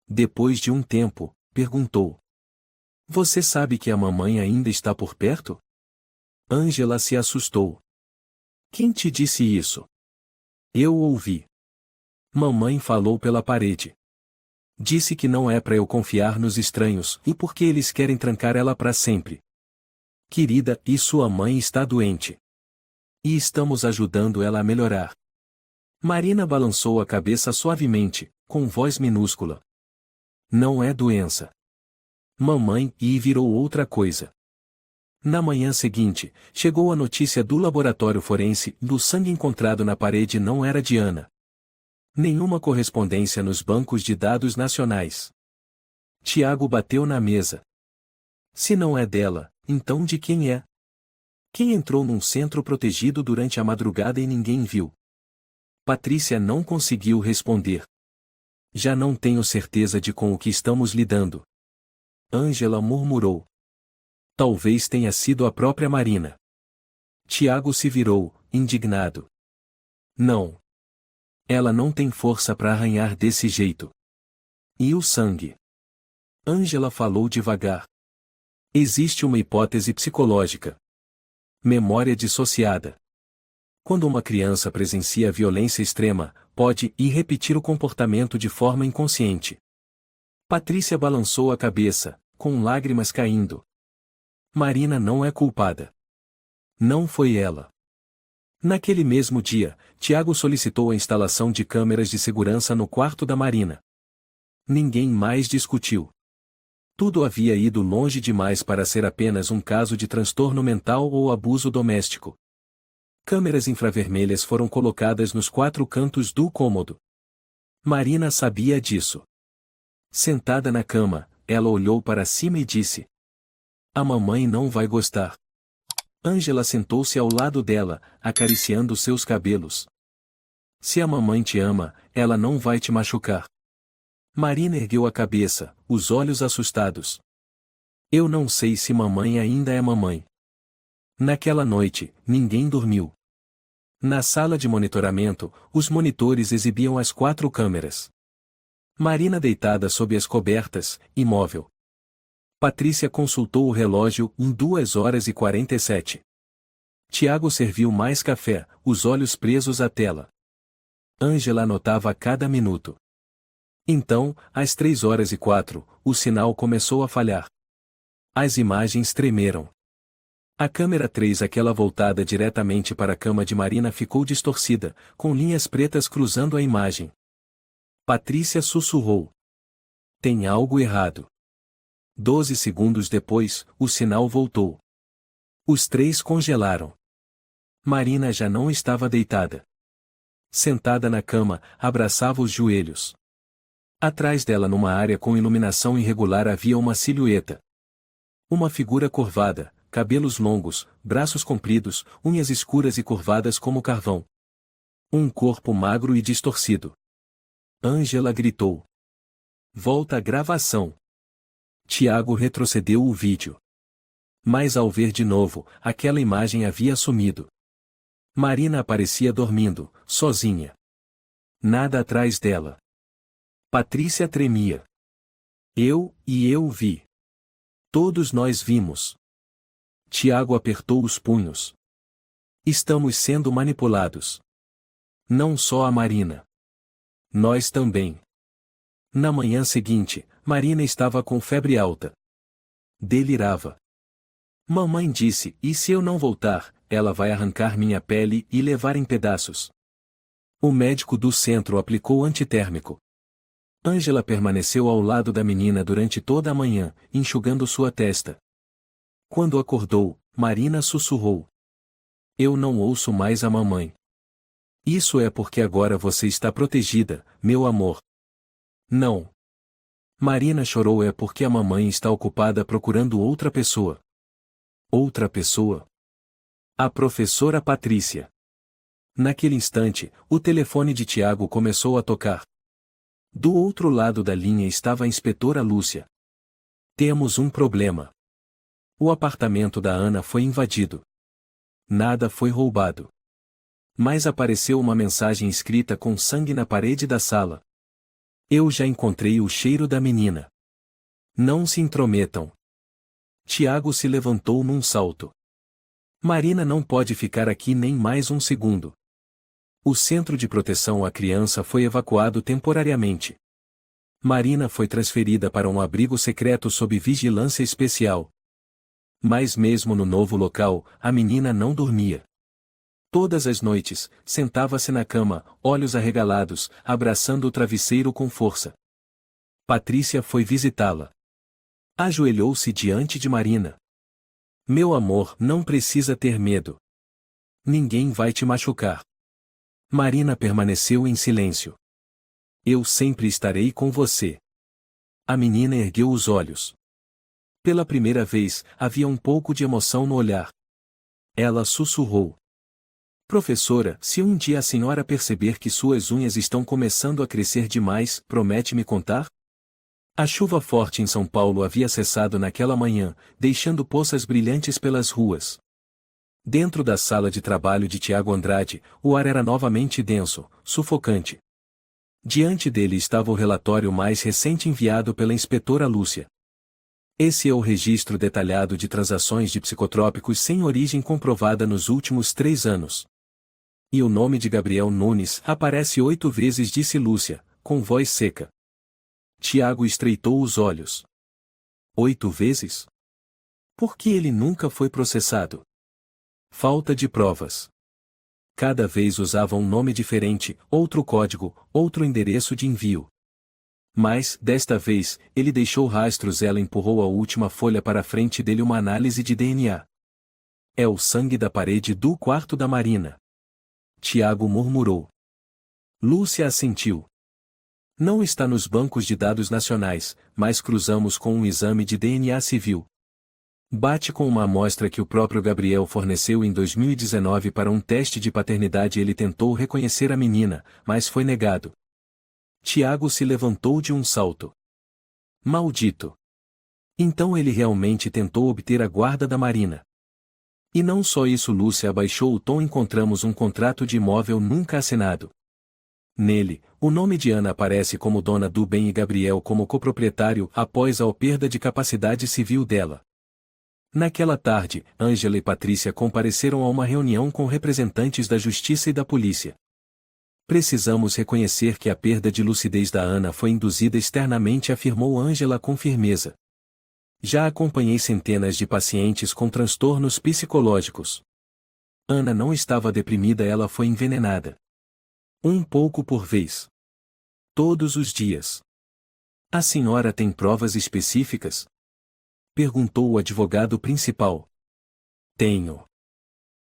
Depois de um tempo, perguntou. Você sabe que a mamãe ainda está por perto? Ângela se assustou. Quem te disse isso? Eu ouvi. Mamãe falou pela parede. Disse que não é para eu confiar nos estranhos, e porque eles querem trancar ela para sempre. Querida, e sua mãe está doente. E estamos ajudando ela a melhorar. Marina balançou a cabeça suavemente, com voz minúscula. Não é doença. Mamãe, e virou outra coisa. Na manhã seguinte, chegou a notícia do laboratório forense, do sangue encontrado na parede não era de Ana. Nenhuma correspondência nos bancos de dados nacionais. Tiago bateu na mesa. Se não é dela, então de quem é? Quem entrou num centro protegido durante a madrugada e ninguém viu? Patrícia não conseguiu responder. Já não tenho certeza de com o que estamos lidando. Ângela murmurou. Talvez tenha sido a própria Marina. Tiago se virou, indignado. Não. Ela não tem força para arranhar desse jeito. E o sangue? Ângela falou devagar. Existe uma hipótese psicológica. Memória dissociada. Quando uma criança presencia violência extrema, pode ir repetir o comportamento de forma inconsciente. Patrícia balançou a cabeça, com lágrimas caindo. Marina não é culpada. Não foi ela. Naquele mesmo dia, Tiago solicitou a instalação de câmeras de segurança no quarto da Marina. Ninguém mais discutiu. Tudo havia ido longe demais para ser apenas um caso de transtorno mental ou abuso doméstico. Câmeras infravermelhas foram colocadas nos 4 cantos do cômodo. Marina sabia disso. Sentada na cama, ela olhou para cima e disse: "A mamãe não vai gostar." Ângela sentou-se ao lado dela, acariciando seus cabelos. "Se a mamãe te ama, ela não vai te machucar." Marina ergueu a cabeça, os olhos assustados. "Eu não sei se mamãe ainda é mamãe." Naquela noite, ninguém dormiu. Na sala de monitoramento, os monitores exibiam as 4 câmeras. Marina deitada sob as cobertas, imóvel. Patrícia consultou o relógio em 2h47. Tiago serviu mais café, os olhos presos à tela. Ângela anotava cada minuto. Então, às 3h04, o sinal começou a falhar. As imagens tremeram. A câmera 3, aquela voltada diretamente para a cama de Marina, ficou distorcida, com linhas pretas cruzando a imagem. Patrícia sussurrou: "Tem algo errado." 12 segundos depois, o sinal voltou. Os 3 congelaram. Marina já não estava deitada. Sentada na cama, abraçava os joelhos. Atrás dela, numa área com iluminação irregular, havia uma silhueta. Uma figura curvada, cabelos longos, braços compridos, unhas escuras e curvadas como carvão. Um corpo magro e distorcido. Ângela gritou: "Volta a gravação." Tiago retrocedeu o vídeo. Mas ao ver de novo, aquela imagem havia sumido. Marina aparecia dormindo, sozinha. Nada atrás dela. Patrícia tremia. Eu vi. Todos nós vimos." Tiago apertou os punhos. "Estamos sendo manipulados. Não só a Marina. Nós também." Na manhã seguinte, Marina estava com febre alta. Delirava. Mamãe disse: "E se eu não voltar, ela vai arrancar minha pele e levar em pedaços." O médico do centro aplicou antitérmico. Ângela permaneceu ao lado da menina durante toda a manhã, enxugando sua testa. Quando acordou, Marina sussurrou: "Eu não ouço mais a mamãe." "Isso é porque agora você está protegida, meu amor." "Não." Marina chorou. "É porque a mamãe está ocupada procurando outra pessoa." "Outra pessoa?" "A professora Patrícia." Naquele instante, o telefone de Tiago começou a tocar. Do outro lado da linha estava a inspetora Lúcia. "Temos um problema. O apartamento da Ana foi invadido. Nada foi roubado. Mas apareceu uma mensagem escrita com sangue na parede da sala. Eu já encontrei o cheiro da menina. Não se intrometam." Tiago se levantou num salto. "Marina não pode ficar aqui nem mais um segundo." O centro de proteção à criança foi evacuado temporariamente. Marina foi transferida para um abrigo secreto sob vigilância especial. Mas mesmo no novo local, a menina não dormia. Todas as noites, sentava-se na cama, olhos arregalados, abraçando o travesseiro com força. Patrícia foi visitá-la. Ajoelhou-se diante de Marina. "Meu amor, não precisa ter medo. Ninguém vai te machucar." Marina permaneceu em silêncio. "Eu sempre estarei com você." A menina ergueu os olhos. Pela primeira vez, havia um pouco de emoção no olhar. Ela sussurrou: "Professora, se um dia a senhora perceber que suas unhas estão começando a crescer demais, promete me contar?" A chuva forte em São Paulo havia cessado naquela manhã, deixando poças brilhantes pelas ruas. Dentro da sala de trabalho de Tiago Andrade, o ar era novamente denso, sufocante. Diante dele estava o relatório mais recente enviado pela inspetora Lúcia. Esse é o registro detalhado de transações de psicotrópicos sem origem comprovada nos últimos 3 anos. E o nome de Gabriel Nunes aparece 8 vezes, disse Lúcia, com voz seca. Tiago estreitou os olhos. 8 vezes? Por que ele nunca foi processado? Falta de provas. Cada vez usava um nome diferente, outro código, outro endereço de envio. Mas, desta vez, ele deixou rastros. Ela empurrou a última folha para a frente dele, uma análise de DNA. É o sangue da parede do quarto da Marina. Tiago murmurou. Lúcia assentiu. Não está nos bancos de dados nacionais, mas cruzamos com um exame de DNA civil. Bate com uma amostra que o próprio Gabriel forneceu em 2019 para um teste de paternidade. Ele tentou reconhecer a menina, mas foi negado. Tiago se levantou de um salto. Maldito! Então ele realmente tentou obter a guarda da Marina. E não só isso, Lúcia abaixou o tom. Encontramos um contrato de imóvel nunca assinado. Nele, o nome de Ana aparece como dona do bem e Gabriel como coproprietário após a perda de capacidade civil dela. Naquela tarde, Ângela e Patrícia compareceram a uma reunião com representantes da Justiça e da Polícia. Precisamos reconhecer que a perda de lucidez da Ana foi induzida externamente, afirmou Ângela com firmeza. Já acompanhei centenas de pacientes com transtornos psicológicos. Ana não estava deprimida, ela foi envenenada. Um pouco por vez. Todos os dias. A senhora tem provas específicas? Perguntou o advogado principal. Tenho.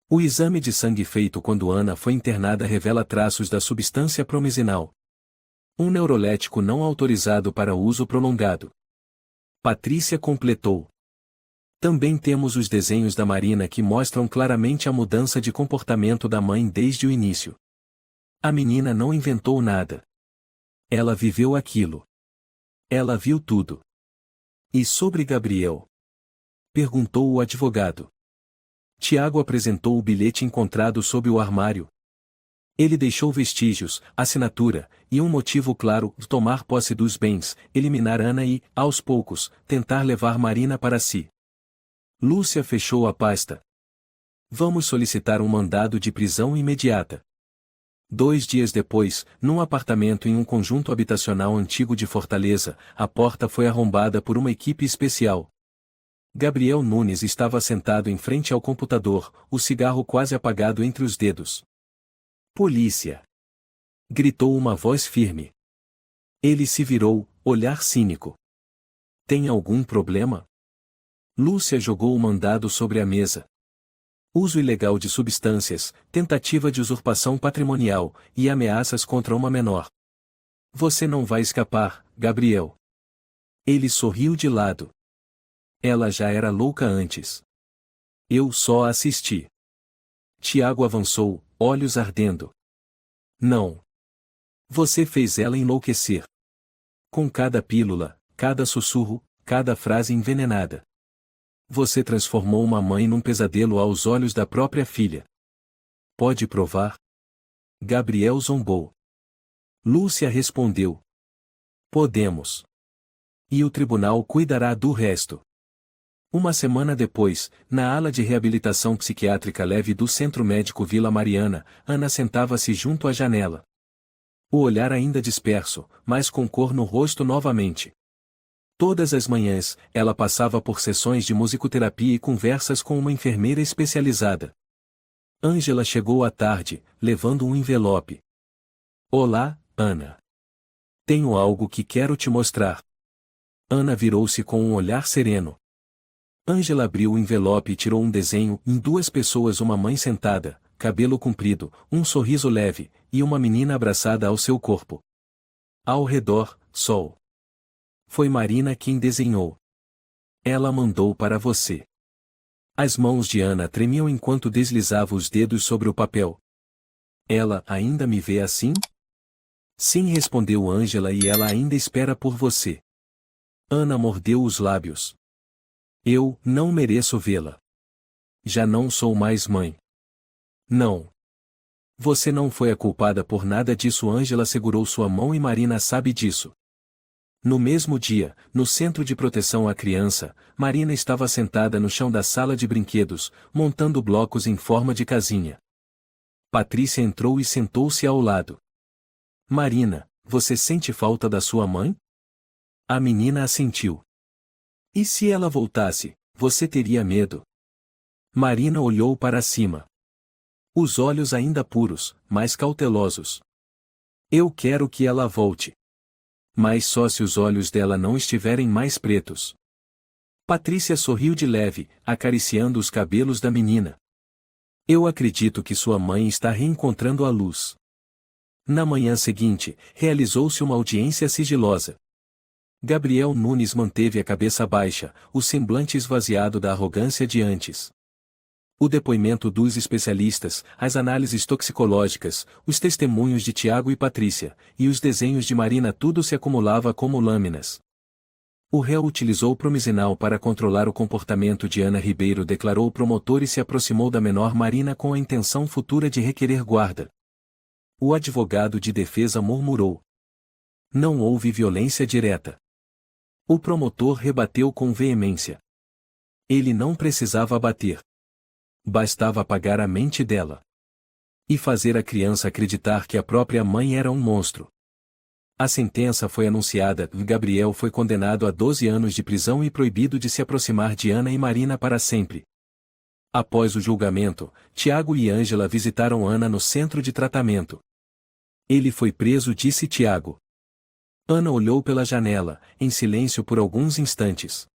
O exame de sangue feito quando Ana foi internada revela traços da substância promesinal. Um neurolético não autorizado para uso prolongado. Patrícia completou. Também temos os desenhos da Marina que mostram claramente a mudança de comportamento da mãe desde o início. A menina não inventou nada. Ela viveu aquilo. Ela viu tudo. E sobre Gabriel? Perguntou o advogado. Tiago apresentou o bilhete encontrado sob o armário. Ele deixou vestígios, assinatura, e um motivo claro: tomar posse dos bens, eliminar Ana e, aos poucos, tentar levar Marina para si. Lúcia fechou a pasta. Vamos solicitar um mandado de prisão imediata. 2 dias depois, num apartamento em um conjunto habitacional antigo de Fortaleza, a porta foi arrombada por uma equipe especial. Gabriel Nunes estava sentado em frente ao computador, o cigarro quase apagado entre os dedos. Polícia! Gritou uma voz firme. Ele se virou, olhar cínico. Tem algum problema? Lúcia jogou o mandado sobre a mesa. Uso ilegal de substâncias, tentativa de usurpação patrimonial, e ameaças contra uma menor. Você não vai escapar, Gabriel. Ele sorriu de lado. Ela já era louca antes. Eu só assisti. Tiago avançou, olhos ardendo. Não. Você fez ela enlouquecer. Com cada pílula, cada sussurro, cada frase envenenada. Você transformou uma mãe num pesadelo aos olhos da própria filha. Pode provar? Gabriel zombou. Lúcia respondeu. Podemos. E o tribunal cuidará do resto. Uma semana depois, na ala de reabilitação psiquiátrica leve do Centro Médico Vila Mariana, Ana sentava-se junto à janela. O olhar ainda disperso, mas com cor no rosto novamente. Todas as manhãs, ela passava por sessões de musicoterapia e conversas com uma enfermeira especializada. Ângela chegou à tarde, levando um envelope. Olá, Ana. Tenho algo que quero te mostrar. Ana virou-se com um olhar sereno. Ângela abriu o envelope e tirou um desenho em 2 pessoas, uma mãe sentada, cabelo comprido, um sorriso leve, e uma menina abraçada ao seu corpo. Ao redor, sol. Foi Marina quem desenhou. Ela mandou para você. As mãos de Ana tremiam enquanto deslizava os dedos sobre o papel. Ela ainda me vê assim? Sim, respondeu Ângela, e ela ainda espera por você. Ana mordeu os lábios. Eu não mereço vê-la. Já não sou mais mãe. Não. Você não foi a culpada por nada disso. Ângela segurou sua mão e Marina sabe disso. No mesmo dia, no Centro de Proteção à Criança, Marina estava sentada no chão da sala de brinquedos, montando blocos em forma de casinha. Patrícia entrou e sentou-se ao lado. Marina, você sente falta da sua mãe? A menina assentiu. E se ela voltasse, você teria medo? Marina olhou para cima. Os olhos ainda puros, mas cautelosos. Eu quero que ela volte. Mas só se os olhos dela não estiverem mais pretos. Patrícia sorriu de leve, acariciando os cabelos da menina. Eu acredito que sua mãe está reencontrando a luz. Na manhã seguinte, realizou-se uma audiência sigilosa. Gabriel Nunes manteve a cabeça baixa, o semblante esvaziado da arrogância de antes. O depoimento dos especialistas, as análises toxicológicas, os testemunhos de Tiago e Patrícia, e os desenhos de Marina, tudo se acumulava como lâminas. O réu utilizou promisinal para controlar o comportamento de Ana Ribeiro, declarou o promotor, e se aproximou da menor Marina com a intenção futura de requerer guarda. O advogado de defesa murmurou. Não houve violência direta. O promotor rebateu com veemência. Ele não precisava bater. Bastava apagar a mente dela. E fazer a criança acreditar que a própria mãe era um monstro. A sentença foi anunciada. Gabriel foi condenado a 12 anos de prisão e proibido de se aproximar de Ana e Marina para sempre. Após o julgamento, Tiago e Ângela visitaram Ana no centro de tratamento. Ele foi preso, disse Tiago. Ana olhou pela janela, em silêncio por alguns instantes.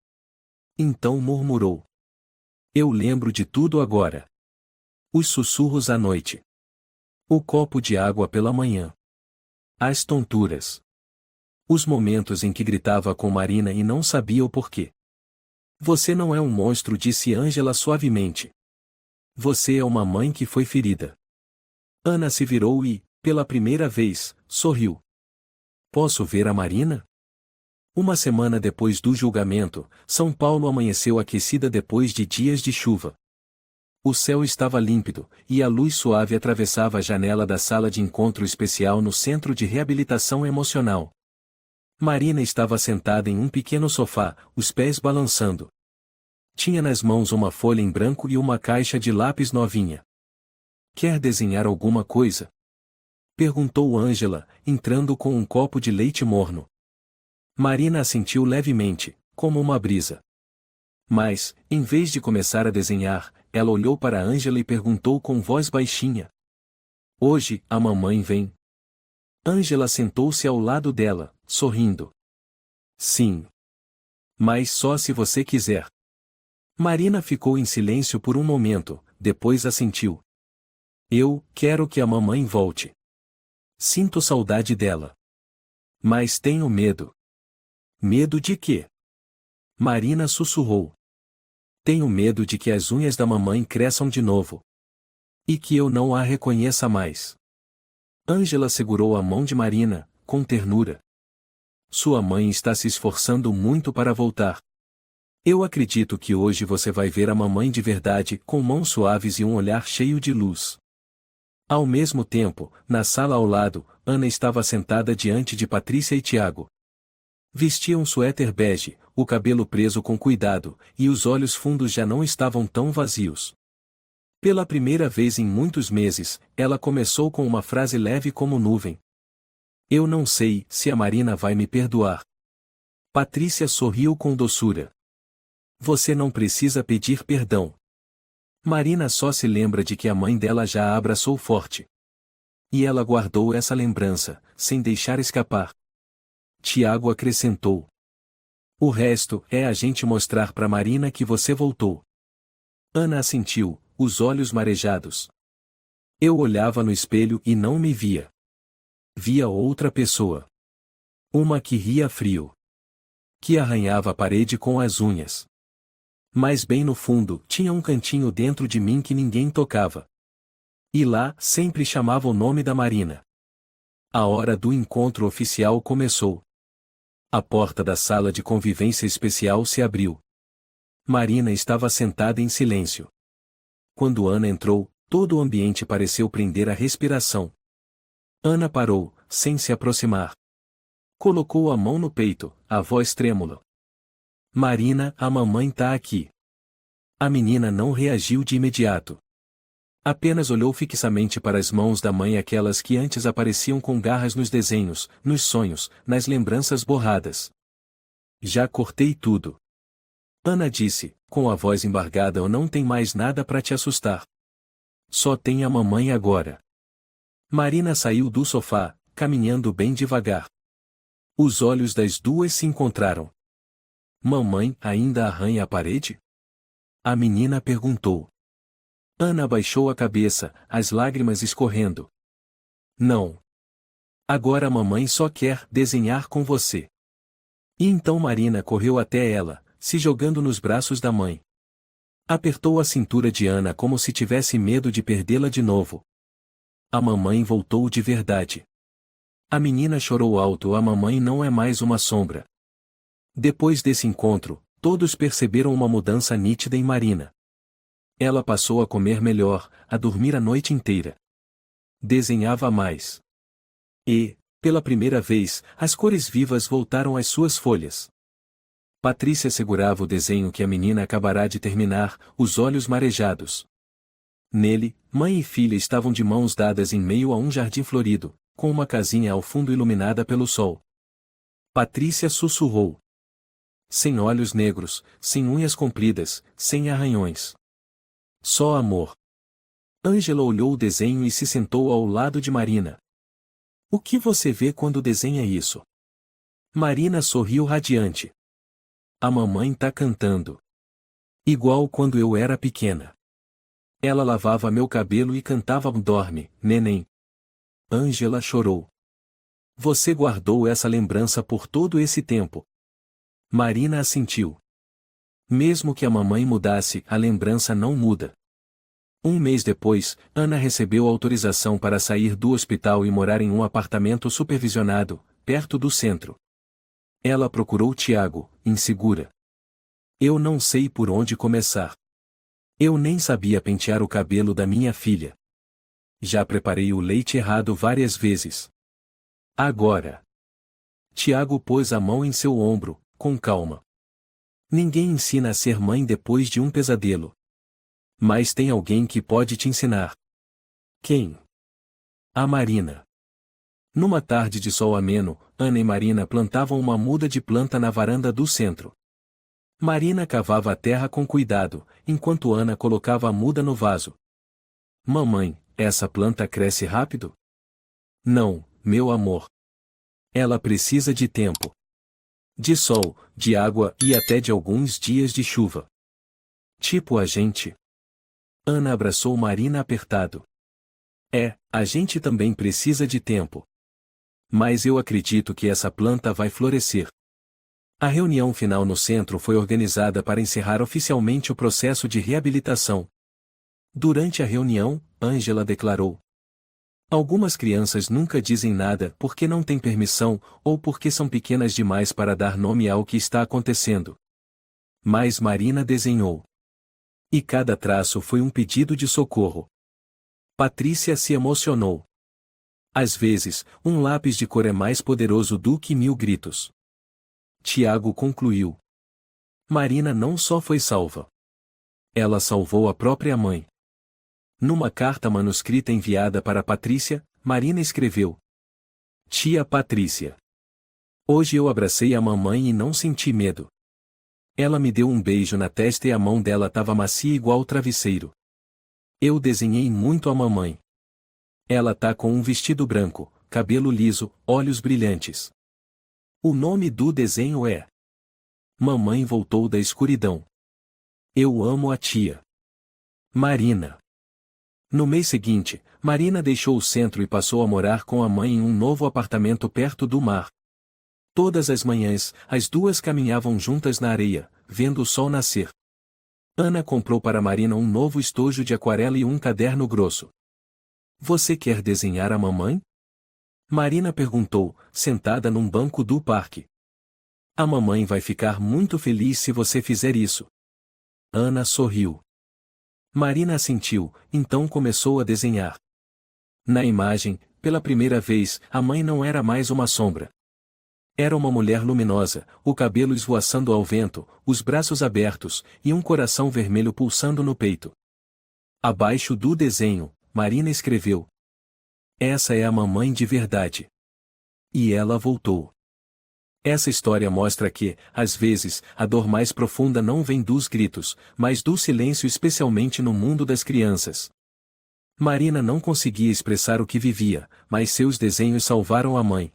Então murmurou. Eu lembro de tudo agora. Os sussurros à noite. O copo de água pela manhã. As tonturas. Os momentos em que gritava com Marina e não sabia o porquê. Você não é um monstro, disse Ângela suavemente. Você é uma mãe que foi ferida. Ana se virou e, pela primeira vez, sorriu. Posso ver a Marina? Uma semana depois do julgamento, São Paulo amanheceu aquecida depois de dias de chuva. O céu estava límpido, e a luz suave atravessava a janela da sala de encontro especial no Centro de Reabilitação Emocional. Marina estava sentada em um pequeno sofá, os pés balançando. Tinha nas mãos uma folha em branco e uma caixa de lápis novinha. Quer desenhar alguma coisa? Perguntou Ângela, entrando com um copo de leite morno. Marina assentiu levemente, como uma brisa. Mas, em vez de começar a desenhar, ela olhou para Ângela e perguntou com voz baixinha. Hoje, a mamãe vem? Ângela sentou-se ao lado dela, sorrindo. Sim. Mas só se você quiser. Marina ficou em silêncio por um momento, depois assentiu. Eu quero que a mamãe volte. Sinto saudade dela. Mas tenho medo. Medo de quê? Marina sussurrou. Tenho medo de que as unhas da mamãe cresçam de novo. E que eu não a reconheça mais. Ângela segurou a mão de Marina, com ternura. Sua mãe está se esforçando muito para voltar. Eu acredito que hoje você vai ver a mamãe de verdade, com mãos suaves e um olhar cheio de luz. Ao mesmo tempo, na sala ao lado, Ana estava sentada diante de Patrícia e Tiago. Vestia um suéter bege, o cabelo preso com cuidado, e os olhos fundos já não estavam tão vazios. Pela primeira vez em muitos meses, ela começou com uma frase leve como nuvem. Eu não sei se a Marina vai me perdoar. Patrícia sorriu com doçura. Você não precisa pedir perdão. Marina só se lembra de que a mãe dela já a abraçou forte. E ela guardou essa lembrança, sem deixar escapar. Tiago acrescentou. O resto é a gente mostrar para Marina que você voltou. Ana assentiu, os olhos marejados. Eu olhava no espelho e não me via. Via outra pessoa. Uma que ria frio. Que arranhava a parede com as unhas. Mas bem no fundo, tinha um cantinho dentro de mim que ninguém tocava. E lá, sempre chamava o nome da Marina. A hora do encontro oficial começou. A porta da sala de convivência especial se abriu. Marina estava sentada em silêncio. Quando Ana entrou, todo o ambiente pareceu prender a respiração. Ana parou, sem se aproximar. Colocou a mão no peito, a voz trêmula. Marina, a mamãe tá aqui. A menina não reagiu de imediato. Apenas olhou fixamente para as mãos da mãe, aquelas que antes apareciam com garras nos desenhos, nos sonhos, nas lembranças borradas. Já cortei tudo. Ana disse, com a voz embargada. Não tem mais nada para te assustar. Só tem a mamãe agora. Marina saiu do sofá, caminhando bem devagar. Os olhos das duas se encontraram. Mamãe ainda arranha a parede? A menina perguntou. Ana abaixou a cabeça, as lágrimas escorrendo. Não. Agora a mamãe só quer desenhar com você. E então Marina correu até ela, se jogando nos braços da mãe. Apertou a cintura de Ana como se tivesse medo de perdê-la de novo. A mamãe voltou de verdade. A menina chorou alto. A mamãe não é mais uma sombra. Depois desse encontro, todos perceberam uma mudança nítida em Marina. Ela passou a comer melhor, a dormir a noite inteira. Desenhava mais. E, pela primeira vez, as cores vivas voltaram às suas folhas. Patrícia segurava o desenho que a menina acabara de terminar, os olhos marejados. Nele, mãe e filha estavam de mãos dadas em meio a um jardim florido, com uma casinha ao fundo iluminada pelo sol. Patrícia sussurrou. Sem olhos negros, sem unhas compridas, sem arranhões. Só amor. Ângela olhou o desenho e se sentou ao lado de Marina. O que você vê quando desenha isso? Marina sorriu radiante. A mamãe tá cantando. Igual quando eu era pequena. Ela lavava meu cabelo e cantava Dorme, neném. Ângela chorou. Você guardou essa lembrança por todo esse tempo. Marina assentiu. Mesmo que a mamãe mudasse, a lembrança não muda. Um mês depois, Ana recebeu autorização para sair do hospital e morar em um apartamento supervisionado, perto do centro. Ela procurou Tiago, insegura. Eu não sei por onde começar. Eu nem sabia pentear o cabelo da minha filha. Já preparei o leite errado várias vezes. Agora. Tiago pôs a mão em seu ombro, com calma. Ninguém ensina a ser mãe depois de um pesadelo. Mas tem alguém que pode te ensinar. Quem? A Marina. Numa tarde de sol ameno, Ana e Marina plantavam uma muda de planta na varanda do centro. Marina cavava a terra com cuidado, enquanto Ana colocava a muda no vaso. Mamãe, essa planta cresce rápido? Não, meu amor. Ela precisa de tempo. De sol, de água e até de alguns dias de chuva. Tipo a gente. Ana abraçou Marina apertado. A gente também precisa de tempo. Mas eu acredito que essa planta vai florescer. A reunião final no centro foi organizada para encerrar oficialmente o processo de reabilitação. Durante a reunião, Ângela declarou: algumas crianças nunca dizem nada porque não têm permissão, ou porque são pequenas demais para dar nome ao que está acontecendo. Mas Marina desenhou. E cada traço foi um pedido de socorro. Patrícia se emocionou. Às vezes, um lápis de cor é mais poderoso do que 1000 gritos. Tiago concluiu. Marina não só foi salva. Ela salvou a própria mãe. Numa carta manuscrita enviada para Patrícia, Marina escreveu: Tia Patrícia. Hoje eu abracei a mamãe e não senti medo. Ela me deu um beijo na testa e a mão dela estava macia igual travesseiro. Eu desenhei muito a mamãe. Ela tá com um vestido branco, cabelo liso, olhos brilhantes. O nome do desenho é Mamãe Voltou da Escuridão. Eu amo a tia. Marina. No mês seguinte, Marina deixou o centro e passou a morar com a mãe em um novo apartamento perto do mar. Todas as manhãs, as duas caminhavam juntas na areia, vendo o sol nascer. Ana comprou para Marina um novo estojo de aquarela e um caderno grosso. Você quer desenhar a mamãe? Marina perguntou, sentada num banco do parque. A mamãe vai ficar muito feliz se você fizer isso. Ana sorriu. Marina assentiu, então começou a desenhar. Na imagem, pela primeira vez, a mãe não era mais uma sombra. Era uma mulher luminosa, o cabelo esvoaçando ao vento, os braços abertos, e um coração vermelho pulsando no peito. Abaixo do desenho, Marina escreveu: "Essa é a mamãe de verdade." E ela voltou. Essa história mostra que, às vezes, a dor mais profunda não vem dos gritos, mas do silêncio, especialmente no mundo das crianças. Marina não conseguia expressar o que vivia, mas seus desenhos salvaram a mãe.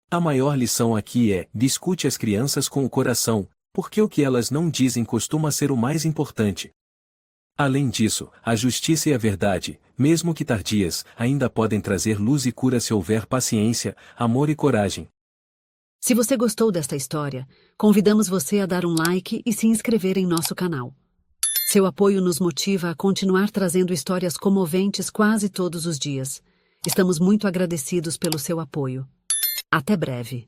A maior lição aqui é: discute as crianças com o coração, porque o que elas não dizem costuma ser o mais importante. Além disso, a justiça e a verdade, mesmo que tardias, ainda podem trazer luz e cura se houver paciência, amor e coragem. Se você gostou desta história, convidamos você a dar um like e se inscrever em nosso canal. Seu apoio nos motiva a continuar trazendo histórias comoventes quase todos os dias. Estamos muito agradecidos pelo seu apoio. Até breve.